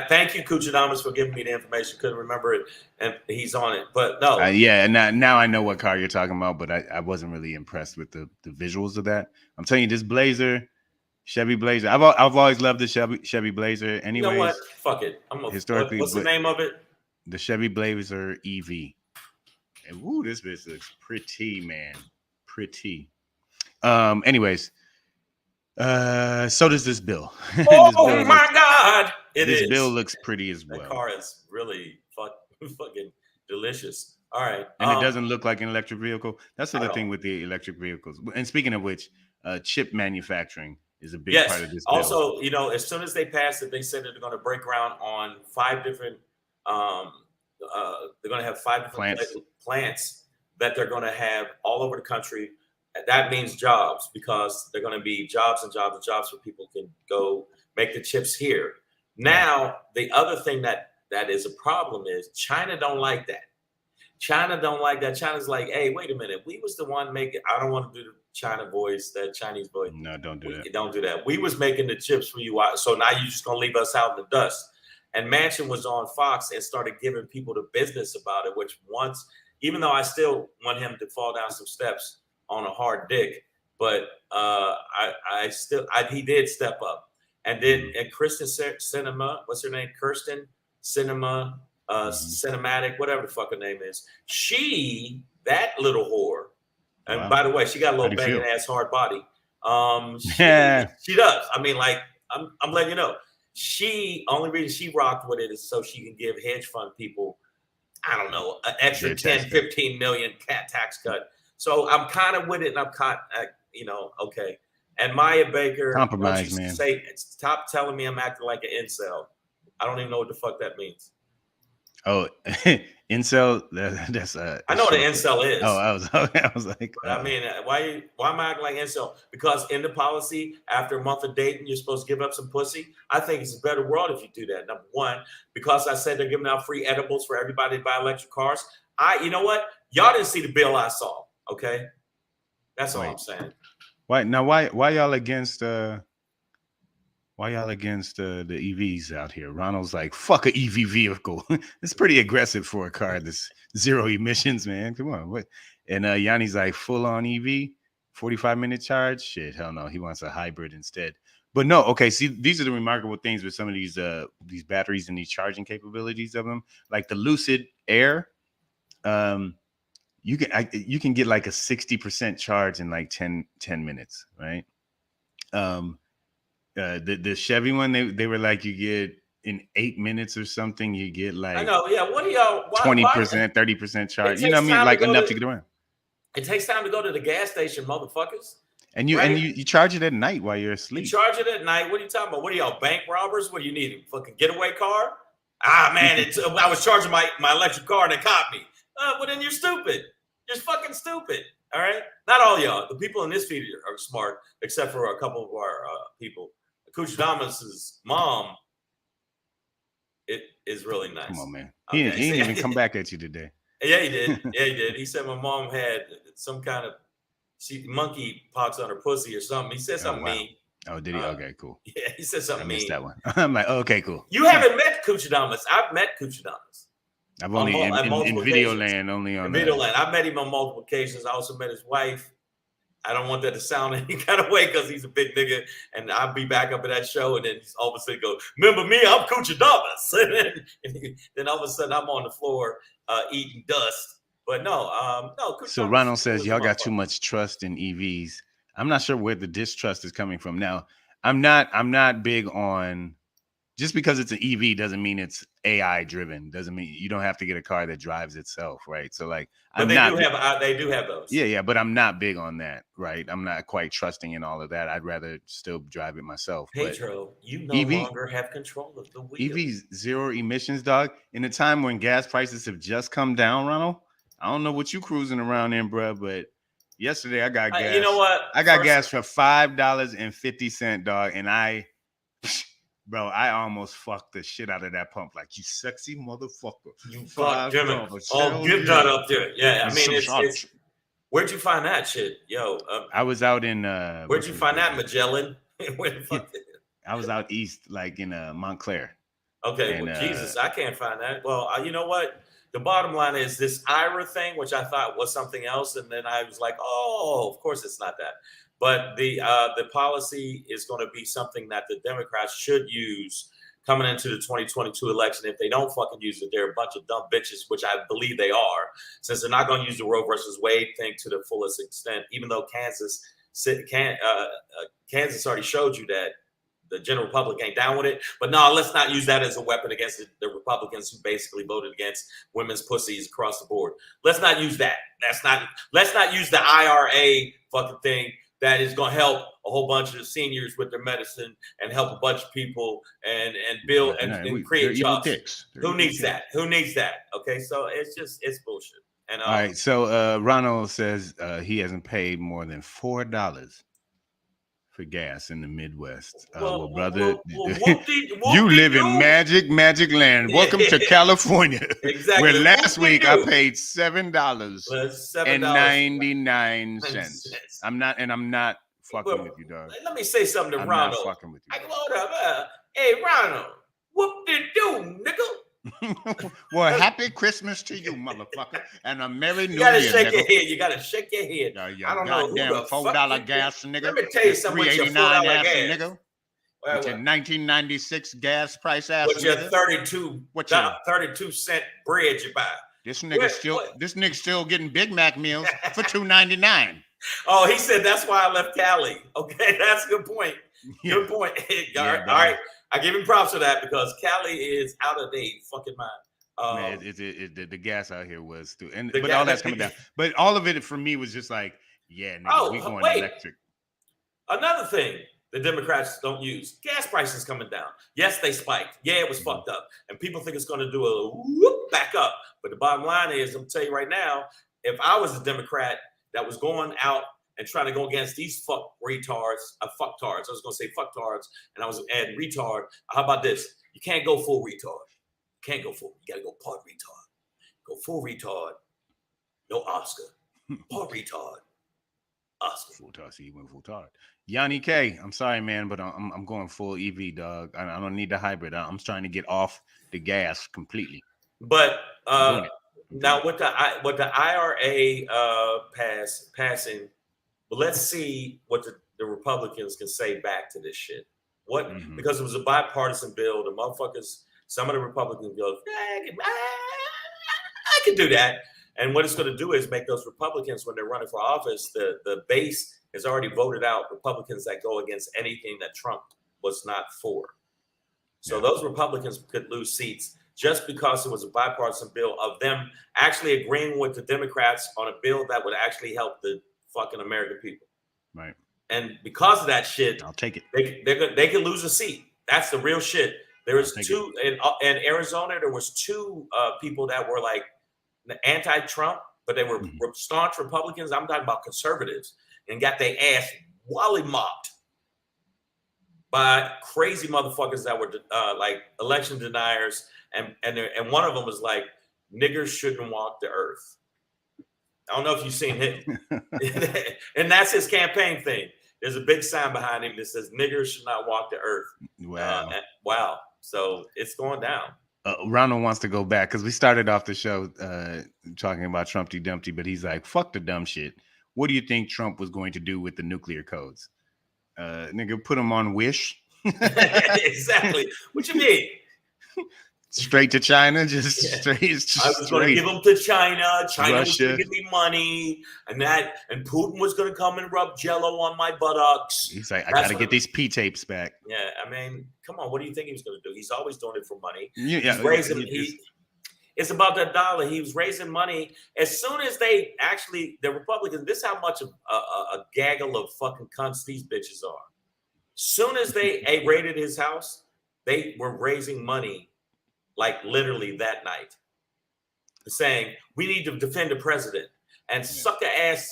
thank you, Kuchidamas, for giving me the information. Couldn't remember it, and he's on it. But no, yeah. Now I know what car you're talking about, but I wasn't really impressed with the visuals of that. I'm telling you, this Blazer, Chevy Blazer. I've always loved the Chevy Blazer. Anyways, you know what? Fuck it. Historically, what's the name of it? The Chevy Blazer EV. And woo, this bitch looks pretty, man. Pretty. Anyways. So does this bill. Oh my God! This bill looks pretty as well. That car is really fucking delicious. All right, and it doesn't look like an electric vehicle. That's the other thing with the electric vehicles. And speaking of which, chip manufacturing is a big part of this bill. Also, as soon as they pass it, they said that they're going to break ground on 5 different. They're going to have 5 different plants that they're going to have all over the country. That means jobs because they're going to be jobs and jobs and jobs where people can go make the chips here. Now, the other thing that is a problem is China don't like that. China's like, hey, wait a minute. We was the one making. I don't want to do the China voice, that Chinese voice. No, don't do that. Don't do that. We was making the chips for you. So now you're just going to leave us out in the dust. And Manchin was on Fox and started giving people the business about it, which even though I still want him to fall down some steps on a hard dick, but he did step up. And then Kristen Cinema, what's her name? Kirsten Cinema, Cinematic, whatever the fuck her name is. That little whore. And by the way, she got a little banging ass hard body. She does. I mean, like, I'm letting you know. Only reason she rocked with it is so she can give hedge fund people, I don't know, an extra 10, 15 million tax cut. So I'm kind of with it, and I'm kind of, okay. And Maya Baker, compromise, man. Stop telling me I'm acting like an incel. I don't even know what the fuck that means. Oh, incel. That's I know what an incel is. Oh, I was like, I mean, why am I acting like incel? Because in the policy, after a month of dating, you're supposed to give up some pussy. I think it's a better world if you do that. Number one, because I said they're giving out free edibles for everybody to buy electric cars. You know what? Y'all didn't see the bill I saw. Okay, that's all I'm saying. Why y'all against the EVs out here? Ronald's like, fuck a EV vehicle. It's pretty aggressive for a car that's 0 emissions, man. Come on, what? And Yanni's like, full on EV, 45-minute charge. Shit, hell no. He wants a hybrid instead. But no, okay. See, these are the remarkable things with some of these batteries and these charging capabilities of them, like the Lucid Air. You can get like a 60% charge in like 10 minutes, right? The Chevy one, they were like, you get in 8 minutes or something, you get like, I know, yeah. What do y'all 20%, 30% charge? You know what I mean? Like enough to get around. It takes time to go to the gas station, motherfuckers. And you charge it at night while you're asleep. You charge it at night. What are you talking about? What are y'all, bank robbers? What do you need? A fucking getaway car? Man, I was charging my electric car and they caught me. Well, then you're stupid. You're fucking stupid. All right? Not all y'all. The people in this feed are smart, except for a couple of our people. Kuchidama's mom, it is really nice. Come on, man. He didn't even come back at you today. Yeah, he did. He did. He said my mom had some kind of she monkey pox on her pussy or something. He said something mean. Oh, did he? Okay, cool. Yeah, he said something I missed mean. that one. I'm like, okay, cool. You haven't met Cuchadamas. I've met Cuchadamas. I've only in video land, only on video land. I've met him on multiple occasions. I also met his wife. I don't want that to sound any kind of way because he's a big nigga, and I'll be back up at that show, and then he's all of a sudden go, "Remember me? I'm Cuchadamas." and then all of a sudden I'm on the floor eating dust. But no. So Ronald says y'all got too much trust in EVs. I'm not sure where the distrust is coming from. Now, I'm not big on, just because it's an EV doesn't mean it's AI driven. Doesn't mean you don't have to get a car that drives itself, right? So like, but they do have those. Yeah, but I'm not big on that, right? I'm not quite trusting in all of that. I'd rather still drive it myself. Pedro, you no longer have control of the wheel. EVs, zero emissions, dog. In a time when gas prices have just come down, Ronald, I don't know what you cruising around in, bro, but yesterday I got gas. You know what? I got gas for $5.50, dog, and I almost fucked the shit out of that pump. Like, you sexy motherfucker. You fucked him. Oh, give that up there. Yeah, I mean, it's where'd you find that shit? Yo. I was out in where'd you find that, Magellan? I was out east, like in Montclair. Okay, and, well, Jesus, I can't find that. Well, you know what? The bottom line is this IRA thing, which I thought was something else, and then I was like, oh, of course it's not that. But the policy is going to be something that the Democrats should use coming into the 2022 election. If they don't fucking use it, they're a bunch of dumb bitches, which I believe they are, since they're not going to use the Roe versus Wade thing to the fullest extent, even though Kansas already showed you that the general public ain't down with it. But no, let's not use that as a weapon against the Republicans who basically voted against women's pussies across the board. Let's not use that. Let's not use the IRA fucking thing that is going to help a whole bunch of seniors with their medicine and help a bunch of people and build and create jobs. Who needs that? Who needs that? Okay, so it's bullshit. And all right, so Ronald says he hasn't paid more than $4 for gas in the Midwest. Well, brother, you live in magic land. Welcome to California. Exactly. Where last week I paid $7.99. I'm not fucking with you, dog. Let me say something to Ronald. I'm not fucking with you. Hold up. Hey, Ronald, whoop de do, nigga. Well, happy Christmas to you, motherfucker, and a Merry New Year. You gotta shake your head. You gotta shake your head. I don't know who the $4 gas, nigga. Let me tell you something. With your $4 gas, nigga. With your 1996 gas price ass. With your 32 cent bread you buy. This nigga still getting Big Mac meals for $2.99. Oh, he said that's why I left Cali. Okay, that's a good point. Yeah. Good point. All right. I give him props for that because Cali is out of their fucking mind. Man, the gas out here was too, but all that's coming down. But all of it for me was just like, yeah, nigga, we going electric. Another thing the Democrats don't use: gas prices coming down. Yes, they spiked. Yeah, it was fucked up, and people think it's going to do a whoop back up. But the bottom line is, I'm gonna tell you right now, if I was a Democrat that was going out and trying to go against these fucktards. I was going to say fucktards, and I was adding retard. How about this? You can't go full retard. You got to go part retard. Go full retard. No Oscar. Part retard. Oscar. Full tard. See, you went full tard. Yanni K, I'm sorry, man, but I'm going full EV, dog. I don't need the hybrid. I'm trying to get off the gas completely. But now with the IRA passing. But let's see what the Republicans can say back to this shit. Because it was a bipartisan bill. The motherfuckers, some of the Republicans go, I can do that. And what it's going to do is make those Republicans, when they're running for office, the base has already voted out Republicans that go against anything that Trump was not for. So those Republicans could lose seats just because it was a bipartisan bill of them actually agreeing with the Democrats on a bill that would actually help the fucking American people. Right. And because of that shit, I'll take it. They can lose a seat. That's the real shit. There was two in Arizona. There was two people that were like anti-Trump, but they were staunch Republicans. I'm talking about conservatives, and got their ass wally mopped by crazy motherfuckers that were like election deniers, and one of them was like, niggers shouldn't walk the earth. I don't know if you've seen it. And that's his campaign thing. There's a big sign behind him that says niggers should not walk the earth. Wow. Wow. So it's going down. Ronald wants to go back because we started off the show talking about Trumpty Dumpty, but he's like, fuck the dumb shit. What do you think Trump was going to do with the nuclear codes? Nigga, put them on Wish. Exactly. What you mean? Straight to China, just straight. I was going to give them to China. China was Russia. going to give me money, and Putin was going to come and rub Jello on my buttocks. He's like, I got to get these P tapes back. Yeah, I mean, come on. What do you think he was going to do? He's always doing it for money. Yeah, he's raising. It's about that dollar. He was raising money as soon as the Republicans. This is how much of a gaggle of fucking cunts these bitches are. Soon as they raided his house, they were raising money. Like literally that night, saying we need to defend the president, and sucker ass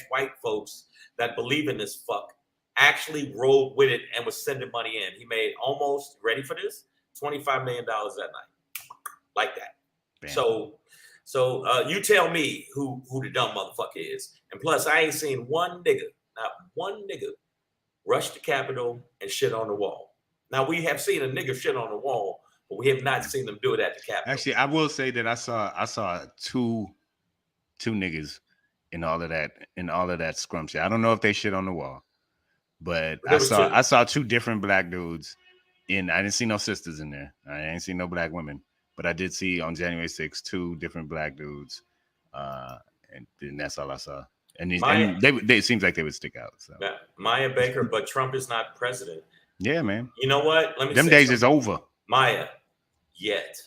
white folks that believe in this fuck actually rolled with it and was sending money in. He made almost, ready for this, $25 million that night, like that. Bam. So you tell me who the dumb motherfucker is, and plus I ain't seen not one nigga, rush the Capitol and shit on the wall. Now, we have seen a nigga shit on the wall, but we have not seen them do it at the Capitol. Actually, I will say that I saw two niggas in all of that scrum shit. I don't know if they shit on the wall, but I saw two different black dudes I didn't see no sisters in there. I ain't seen no black women, but I did see on January 6th 2 different black dudes, and that's all I saw. And they it seems like they would stick out. So. Yeah, Maya Baker, but Trump is not president. Yeah, man. You know what? Let me. Them days is over. Maya, yet.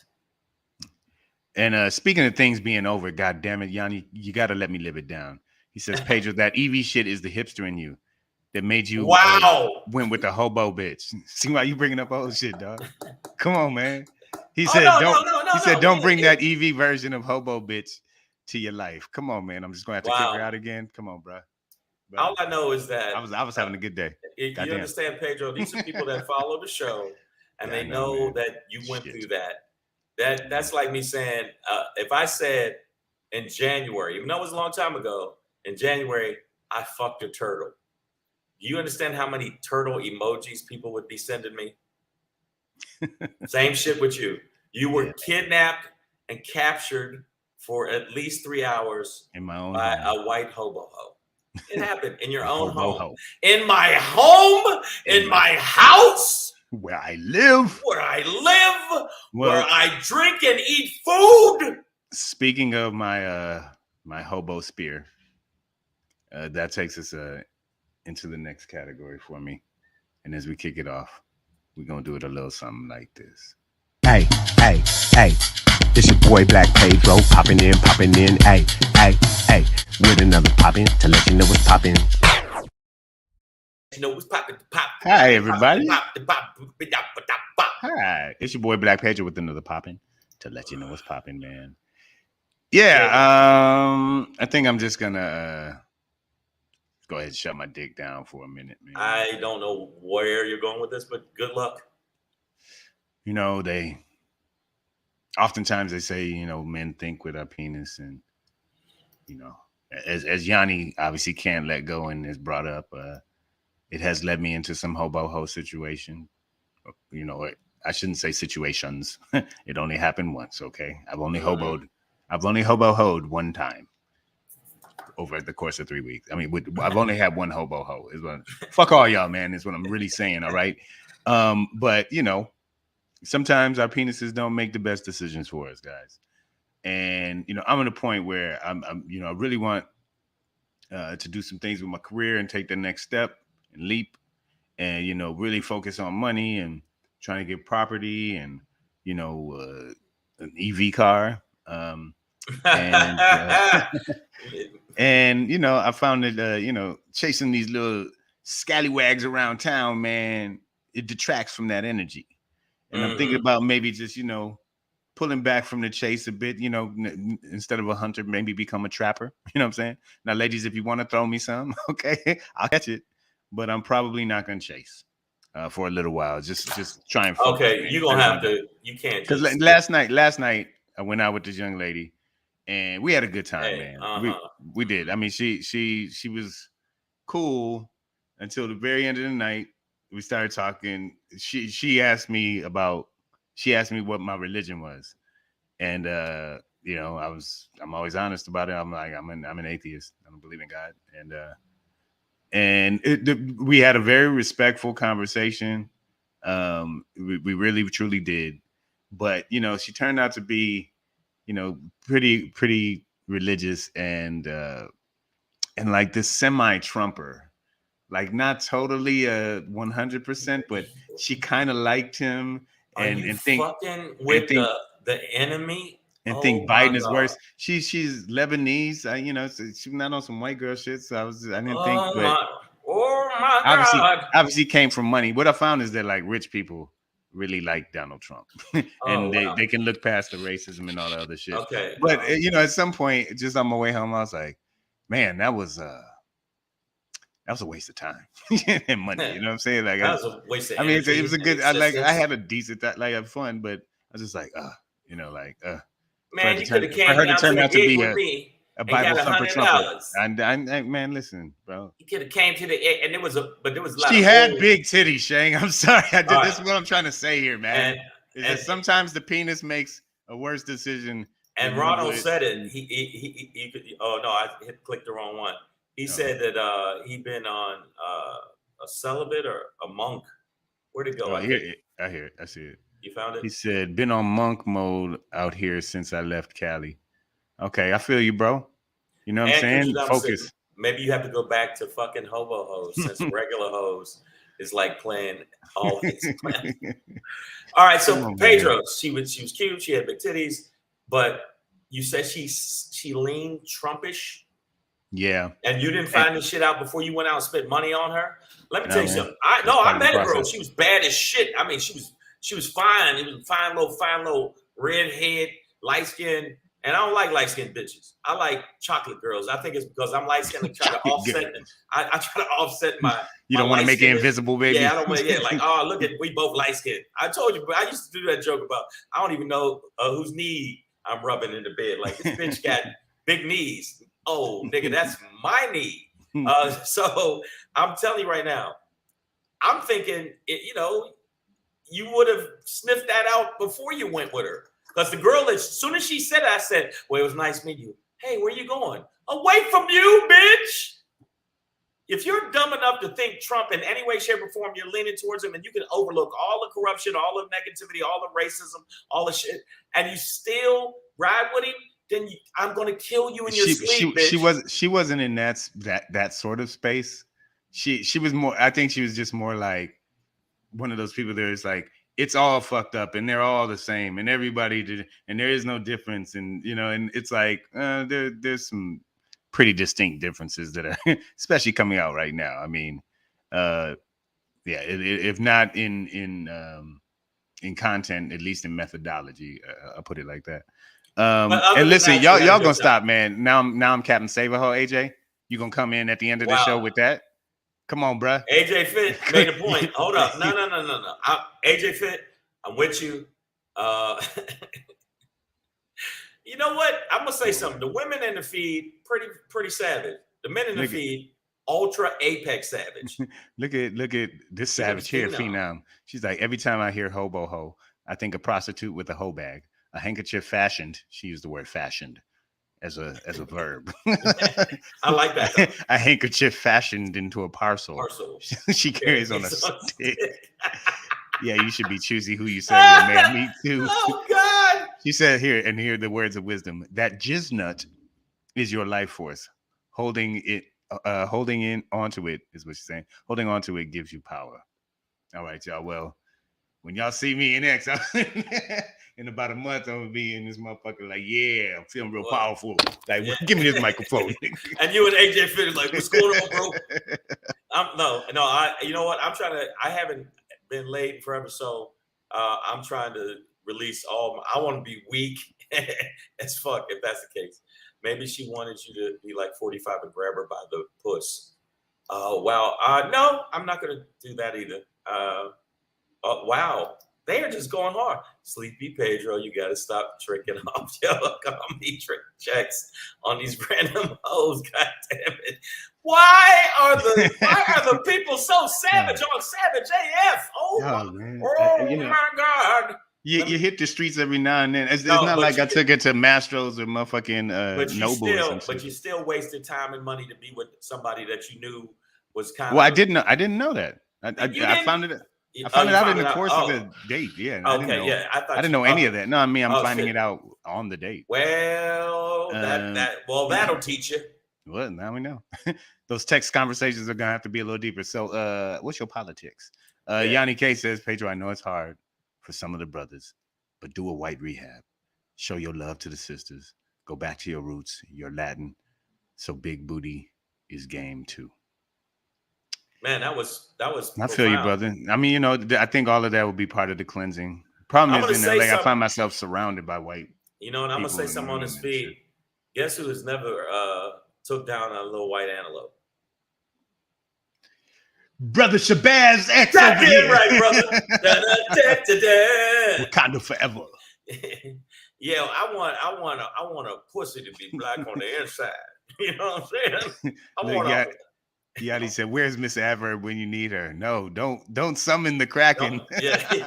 And speaking of things being over, God damn it, Yanni, you got to let me live it down. He says, Pedro, that EV shit is the hipster in you that made you went with the hobo bitch. See why you bringing up old shit, dog? Come on, man. He said, don't bring that EV version of hobo bitch to your life. Come on, man. I'm just gonna have to kick her out again. Come on, bro. All I know is that I was having a good day. You understand, Pedro? These are people that follow the show, and they know that you went through that. That's like me saying, if I said in January, even though it was a long time ago, in January, I fucked a turtle. Do you understand how many turtle emojis people would be sending me? Same shit with you. You were kidnapped and captured for at least 3 hours in my own by home. a white hobo. It happened in your own home. In my home, in my house, where I live, where I drink and eat food. Speaking of my my hobo spear, that takes us into the next category for me. And as we kick it off, we're gonna do it a little something like this. Hey, hey, hey. It's your boy Black Pedro, popping in, hey, hey, hey, with another poppin' to let you know what's poppin'. You know what's poppin'? Hi, everybody. Hi, it's your boy Black Pedro with another poppin' to let you know what's poppin', man. Yeah, I think I'm just gonna go ahead and shut my dick down for a minute, man. I don't know where you're going with this, but good luck. You know, oftentimes they say, you know, men think with our penis, and you know, as Yanni obviously can't let go and is brought up, it has led me into some hobo situation. You know, I shouldn't say situations. It only happened once. Okay, I've only hobo-hoed one time over the course of 3 weeks. I mean, I've only had one hobo-ho. Fuck all y'all, man. Is what I'm really saying. All right, but you know. Sometimes our penises don't make the best decisions for us, guys. And, you know, I'm at a point where I'm you know, I really want to do some things with my career and take the next step and leap and, you know, really focus on money and trying to get property and, you know, an EV car. And, you know, I found that, you know, chasing these little scallywags around town, man, it detracts from that energy. And I'm thinking about maybe just, you know, pulling back from the chase a bit, you know, instead of a hunter, maybe become a trapper. You know what I'm saying? Now, ladies, if you want to throw me some, okay, I'll catch it. But I'm probably not going to chase for a little while. Just try and focus. Okay, you're going to have to, you can't. Because last night, I went out with this young lady and we had a good time, Hey, man. We did. I mean, she was cool until the very end of the night. We started talking. She asked me what my religion was, and you know, I'm always honest about it. I'm like, I'm an atheist. I don't believe in God, and we had a very respectful conversation. We really truly did, but you know, she turned out to be, you know, pretty religious and like this semi-Trumper, like not totally 100%, but she kind of liked him are and you think fucking with the enemy? think Oh my Biden is God. worse. She's Lebanese, you know, so she's not on some white girl shit. So I didn't think, Oh but my God. obviously came from money. What I found is that like rich people really like Donald Trump, Oh, and wow. they can look past the racism and all the other shit. Okay. But you know, at some point, just on my way home, I was like, man, that was a waste of time and money. You know what I'm saying? Like, that was a waste of I mean, energy. it was a and good. I existence. had a decent, like, I had fun, but I was just like, you know, like, Man, you could have for came her to down to turn the out to gig be with a me and Bible got thumper Trumper. $100. And man, listen, bro. You could have came to the and there was a lot She of had old, big titties, Shang. I'm sorry. All This is right. what I'm trying to say here, man. Is that and sometimes the penis makes a worse decision and than you Ronald would. said it. He could. Oh no, I clicked the wrong one. He said that he'd been on a celibate or a monk. Where'd it go? I hear it. I hear it. I see it. You found it? He said, been on monk mode out here since I left Cali. Okay, I feel you, bro. You know what I'm saying? Focus. Maybe you have to go back to fucking hobo hoes since regular hoes is like playing always playing. All right, so on, Pedro, she was cute, she had big titties, but you said she leaned Trumpish. Yeah. And you didn't find this shit out before you went out and spent money on her? Let me tell you man. something. I met a girl. She was bad as shit. I mean, she was fine. It was a fine little redhead, light skin. And I don't like light skinned bitches. I like chocolate girls. I think it's because I'm light skinned and try to offset it. I try to offset my. You don't want to make it invisible, baby. Yeah, I don't want to. Yeah, like, oh, look at, we both light skinned. I told you, but I used to do that joke about, I don't even know whose knee I'm rubbing in the bed. Like, this bitch got big knees. Oh, nigga, that's my knee. So I'm telling you right now, I'm thinking, you know, you would have sniffed that out before you went with her. Because the girl, as soon as she said it, I said, well, it was nice meeting you. Hey, where you going? Away from you, bitch. If you're dumb enough to think Trump in any way, shape, or form, you're leaning towards him and you can overlook all the corruption, all the negativity, all the racism, all the shit, and you still ride with him, then I'm going to kill you in your sleep, bitch. She wasn't in that sort of space. She was more, I think she was just more like one of those people that is like, it's all fucked up and they're all the same and everybody did, and there is no difference. And, you know, and it's like, there's some pretty distinct differences that are especially coming out right now. I mean, if not in content, at least in methodology, I'll put it like that. And listen, y'all gonna stop, man. Now I'm Captain Save-A-Ho. AJ, you gonna come in at the end of the show with that? Come on, bruh. AJ Fit made a point. Hold up. No. AJ Fit, I'm with you. You know what? I'm gonna say something. The women in the feed, pretty savage. The men in the feed, ultra apex savage. Look at this savage here, Phenom. She's like, every time I hear hobo ho, I think a prostitute with a hoe bag, a handkerchief fashioned. She used the word fashioned as a verb. I like that. A handkerchief fashioned into a parcel. She carries on a stick. Yeah, you should be choosy who you say you're man. Me too. Oh God. She said here, and here are the words of wisdom: that jizz nut is your life force. Holding in onto it is what she's saying. Holding onto it gives you power. All right, y'all. Well, when y'all see me in X, in about a month, I'm gonna be in this motherfucker like, yeah, I'm feeling real powerful. Like, give me this microphone. And you and AJ Fit like, what's going on, bro? You know what? I haven't been laid forever, so I'm trying to release I want to be weak as fuck if that's the case. Maybe she wanted you to be like 45 and grab her by the puss. Wow. No, I'm not gonna do that either. Wow. They are just going hard. Sleepy Pedro, you got to stop tricking off your comedy trick checks on these random hoes. God damn it! Why are the people so savage on Savage AF? Man. Oh my God! You hit the streets every now and then. It's not like I took it to Mastro's or motherfucking Noble or some shit. But you still wasted time and money to be with somebody that you knew was kind of. Well, I didn't know that. I found it. I found it out in the course of the date. Yeah. Okay. I didn't know any of that. No, I mean I'm finding it out on the date. Well, that'll teach you. Well, now we know. Those text conversations are gonna have to be a little deeper. So, what's your politics? Yanni K says, Pedro, I know it's hard for some of the brothers, but do a white rehab. Show your love to the sisters. Go back to your roots. You're Latin, so big booty is game too. Man, that was. I feel you, brother. I mean, you know, I think all of that will be part of the cleansing. Problem is, in LA, I find myself surrounded by white. You know, and I'm gonna say something on his feed. Guess who has never took down a little white antelope? Brother Shabazz X. That's it, right, brother. Wakanda forever. Yeah, I want a pussy to be black on the inside. You know what I'm saying? Yadi said, "Where's Miss Adverb when you need her?" No, don't summon the Kraken. Yeah. But,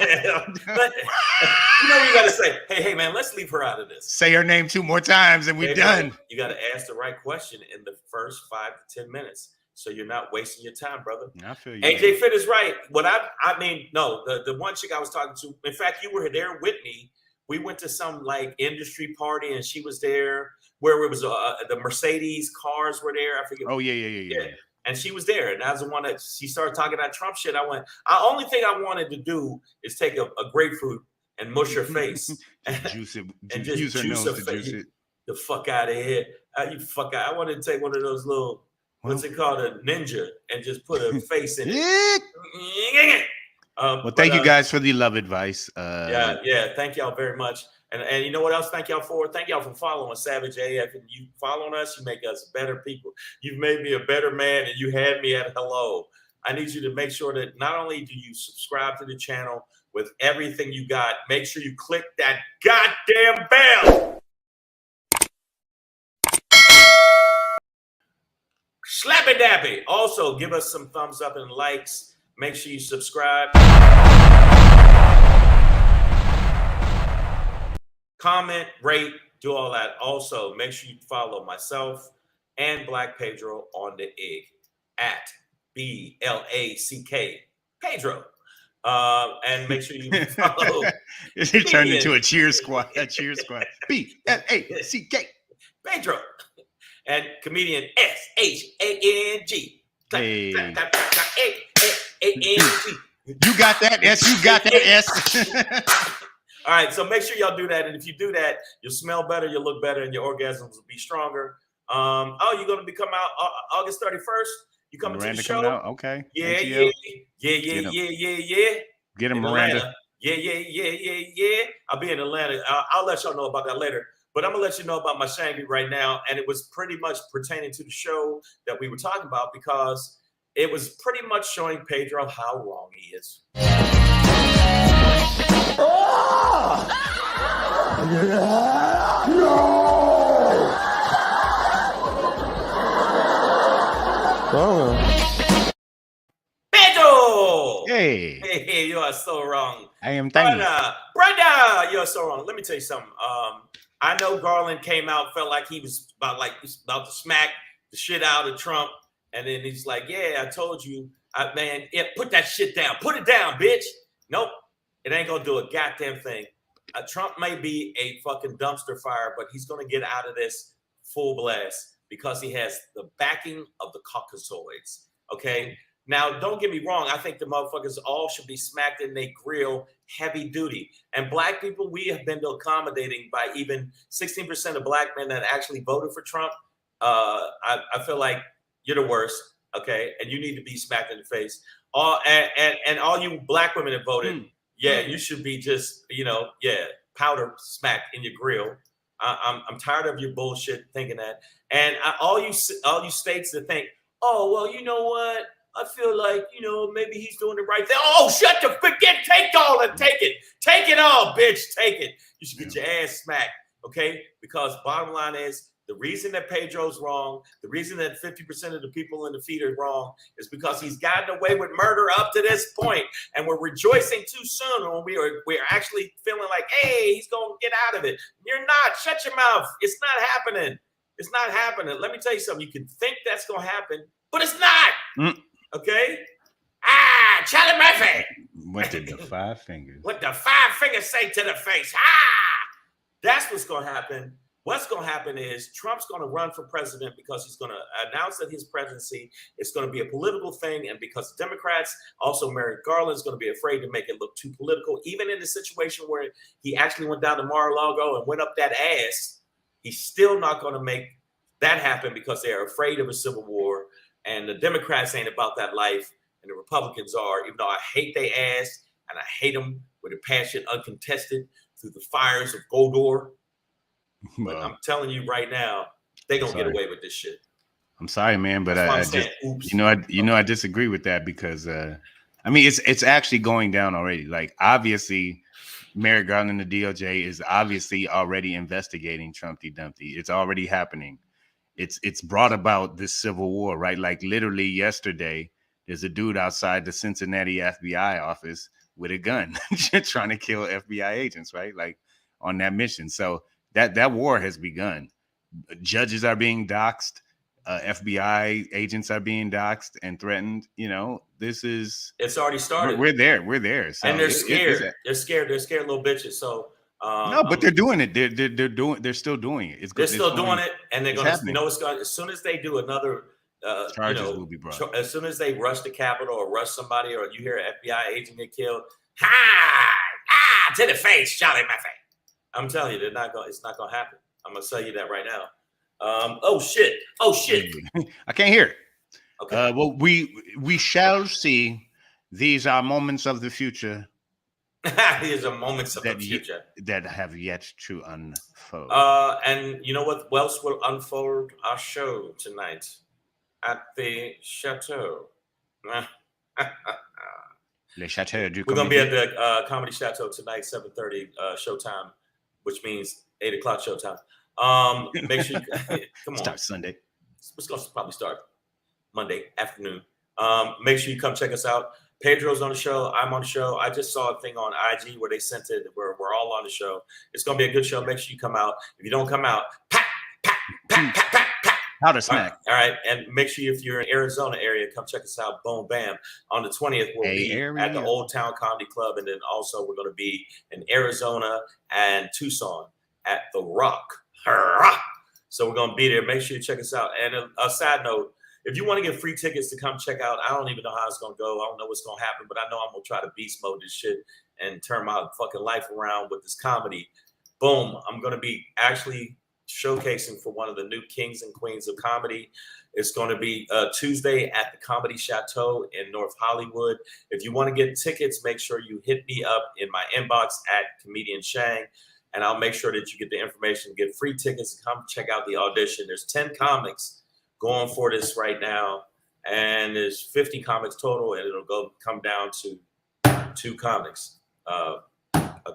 you know what you gotta say? Hey, man, let's leave her out of this. Say her name 2 more times and we're done. Man, you gotta ask the right question in the first 5 to 10 minutes, so you're not wasting your time, brother. I feel you. AJ Fit is right. What I mean, no, the one chick I was talking to. In fact, you were there with me. We went to some like industry party, and she was there where it was the Mercedes cars were there. I forget. Oh yeah. And she was there, and I was the one that she started talking that Trump shit. I went. The only thing I wanted to do is take a grapefruit and mush her face, juice it, and just use her juice nose her to face. juice it. The fuck out of here! You fuck out! I wanted to take one of those little what's it called, a ninja, and just put a face in it. Well, thank you guys for the love advice. Yeah. Thank y'all very much. And you know what else? Thank y'all for following Savage AF. And you following us, you make us better people. You've made me a better man, and you had me at hello. I need you to make sure that not only do you subscribe to the channel with everything you got, make sure you click that goddamn bell. Slappy dappy. Also, give us some thumbs up and likes. Make sure you subscribe. Comment, rate, do all that. Also, make sure you follow myself and Black Pedro on the IG at BLACK Pedro. And make sure you follow. It turned into a cheer squad. BLACK Pedro. And comedian SHANG. Hey. A-N-G. You got that S. You got that S. All right, so make sure y'all do that. And if you do that, you'll smell better, you'll look better, and your orgasms will be stronger. You're going to come out August 31st? You coming to the show? Out? Okay. Yeah. Get him, Miranda. Atlanta. Yeah. I'll be in Atlanta. I'll let y'all know about that later. But I'm going to let you know about my SHANGRY right now. And it was pretty much pertaining to the show that we were talking about, because it was pretty much showing Pedro how wrong he is. Pedro! Hey, you are so wrong. I am thanking you. Brother, you're so wrong. Let me tell you something. I know Garland came out, felt like he was about to smack the shit out of Trump. And then he's like, yeah, I told you, man, put that shit down. Put it down, bitch. Nope. It ain't going to do a goddamn thing. Trump may be a fucking dumpster fire, but he's going to get out of this full blast because he has the backing of the Caucasoids. Okay? Now, don't get me wrong. I think the motherfuckers all should be smacked in their grill heavy duty. And black people, we have been accommodating by even 16% of black men that actually voted for Trump. I feel like you're the worst, okay? And you need to be smacked in the face. And all you black women that voted, you should be just, powder smacked in your grill. I'm tired of your bullshit thinking that. And all you states that think, oh, well, you know what? I feel like, maybe he's doing the right thing. Oh, shut the forget. Take all and take it. Take it all, bitch. Take it. You should get your ass smacked, okay? Because bottom line is, the reason that Pedro's wrong, the reason that 50% of the people in the feed are wrong is because he's gotten away with murder up to this point, and we're rejoicing too soon when we're actually feeling like, hey, he's going to get out of it. You're not. Shut your mouth. It's not happening. It's not happening. Let me tell you something. You can think that's going to happen, but it's not. Okay? Charlie Murphy. What did the 5 fingers? What the 5 fingers say to the face? Ah! That's what's going to happen. What's going to happen is Trump's going to run for president because he's going to announce that his presidency is going to be a political thing. And because Democrats, also Merrick Garland, is going to be afraid to make it look too political, even in the situation where he actually went down to Mar-a-Lago and went up that ass, he's still not going to make that happen because they're afraid of a civil war. And the Democrats ain't about that life, and the Republicans are, even though I hate their ass, and I hate them with a passion uncontested through the fires of Godor. But I'm telling you right now, they don't get away with this shit. I'm sorry, man, but I just, I disagree with that because it's actually going down already. Like, obviously, Merrick Garland and the DOJ is obviously already investigating Trumpty Dumpty. It's already happening. It's brought about this civil war, right? Like, literally yesterday, there's a dude outside the Cincinnati FBI office with a gun trying to kill FBI agents, right? Like, on that mission. So that war has begun. Judges are being doxxed. FBI agents are being doxxed and threatened. It's already started. We're there. So and they're scared. They're scared little bitches. So no, but they're doing it. They're still doing it. They're still doing it, and they're going to. It's going. As soon as they do another, charges will be brought. As soon as they rush the Capitol or rush somebody, or you hear an FBI agent get killed, to the face, Charlie Murphy. I'm telling you, it's not going to happen. I'm going to tell you that right now. Oh shit! I can't hear it. Okay. Well, we shall see. These are moments of the future. These are moments of the future that have yet to unfold. And you know what else will unfold? Our show tonight at the Chateau. Le Chateau du We're going to be at the Comedy Chateau tonight, 7:30 showtime, which means 8 o'clock showtime. Make sure you come on. Start Sunday. It's going to probably start Monday afternoon. Make sure you come check us out. Pedro's on the show. I'm on the show. I just saw a thing on IG where they sent it where we're all on the show. It's going to be a good show. Make sure you come out. If you don't come out, pat. Powder smack. All right. And make sure if you're in Arizona area, come check us out. Boom, bam. On the 20th, we'll be at the Old Town Comedy Club. And then also we're going to be in Arizona and Tucson at The Rock. So we're going to be there. Make sure you check us out. And a side note, if you want to get free tickets to come check out, I don't even know how it's going to go. I don't know what's going to happen, but I know I'm going to try to beast mode this shit and turn my fucking life around with this comedy. Boom. I'm going to be actually showcasing for one of the new kings and queens of comedy. It's going to be Tuesday at the Comedy Chateau in North Hollywood. If you want to get tickets, make sure you hit me up in my inbox at Comedian Shang, and I'll make sure that you get the information to get free tickets. Come check out the audition. There's 10 comics going for this right now, and there's 50 comics total, and it'll come down to 2 comics, a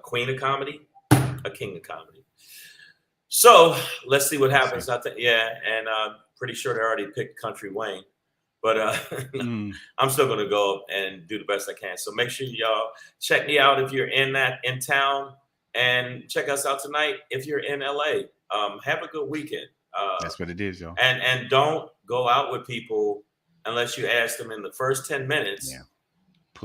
queen of comedy, a king of comedy. So let's see what happens. I think, and I'm pretty sure they already picked Country Wayne, but I'm still gonna go and do the best I can. So make sure y'all check me out if you're in town, and check us out tonight if you're in LA. Have a good weekend. That's what it is, y'all. And don't go out with people unless you ask them in the first 10 minutes. Yeah.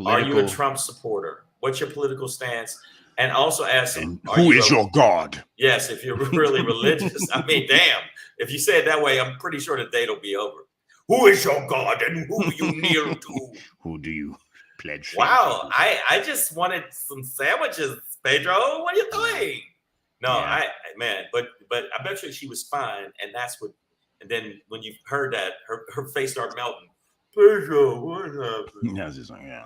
Are you a Trump supporter? What's your political stance? And also ask them, who is your God? Yes, if you're really religious. I mean, damn. If you say it that way, I'm pretty sure the date will be over. Who is your God and who you kneel to? Who do you pledge? Wow, I just wanted some sandwiches, Pedro. What are you doing? No, yeah. But I bet you she was fine, and that's what. And then when you heard that, her face started melting. Pedro, what happened? I was just like, yeah.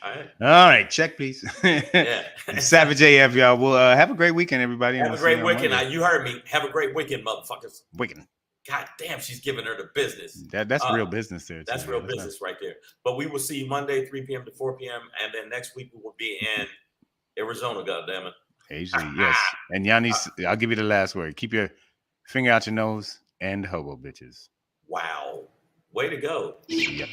All right, check please. Yeah. Savage AF, y'all. Well, have a great weekend, everybody. Have a great weekend. You heard me. Have a great weekend, motherfuckers. Weekend. God damn, she's giving her the business. That's real business there. That's real business right there. But we will see you Monday, 3 p.m. to 4 p.m. And then next week we will be in Arizona, goddammit. Asia, yes. And Yannis, I'll give you the last word. Keep your finger out your nose and hobo bitches. Wow. Way to go. Yep.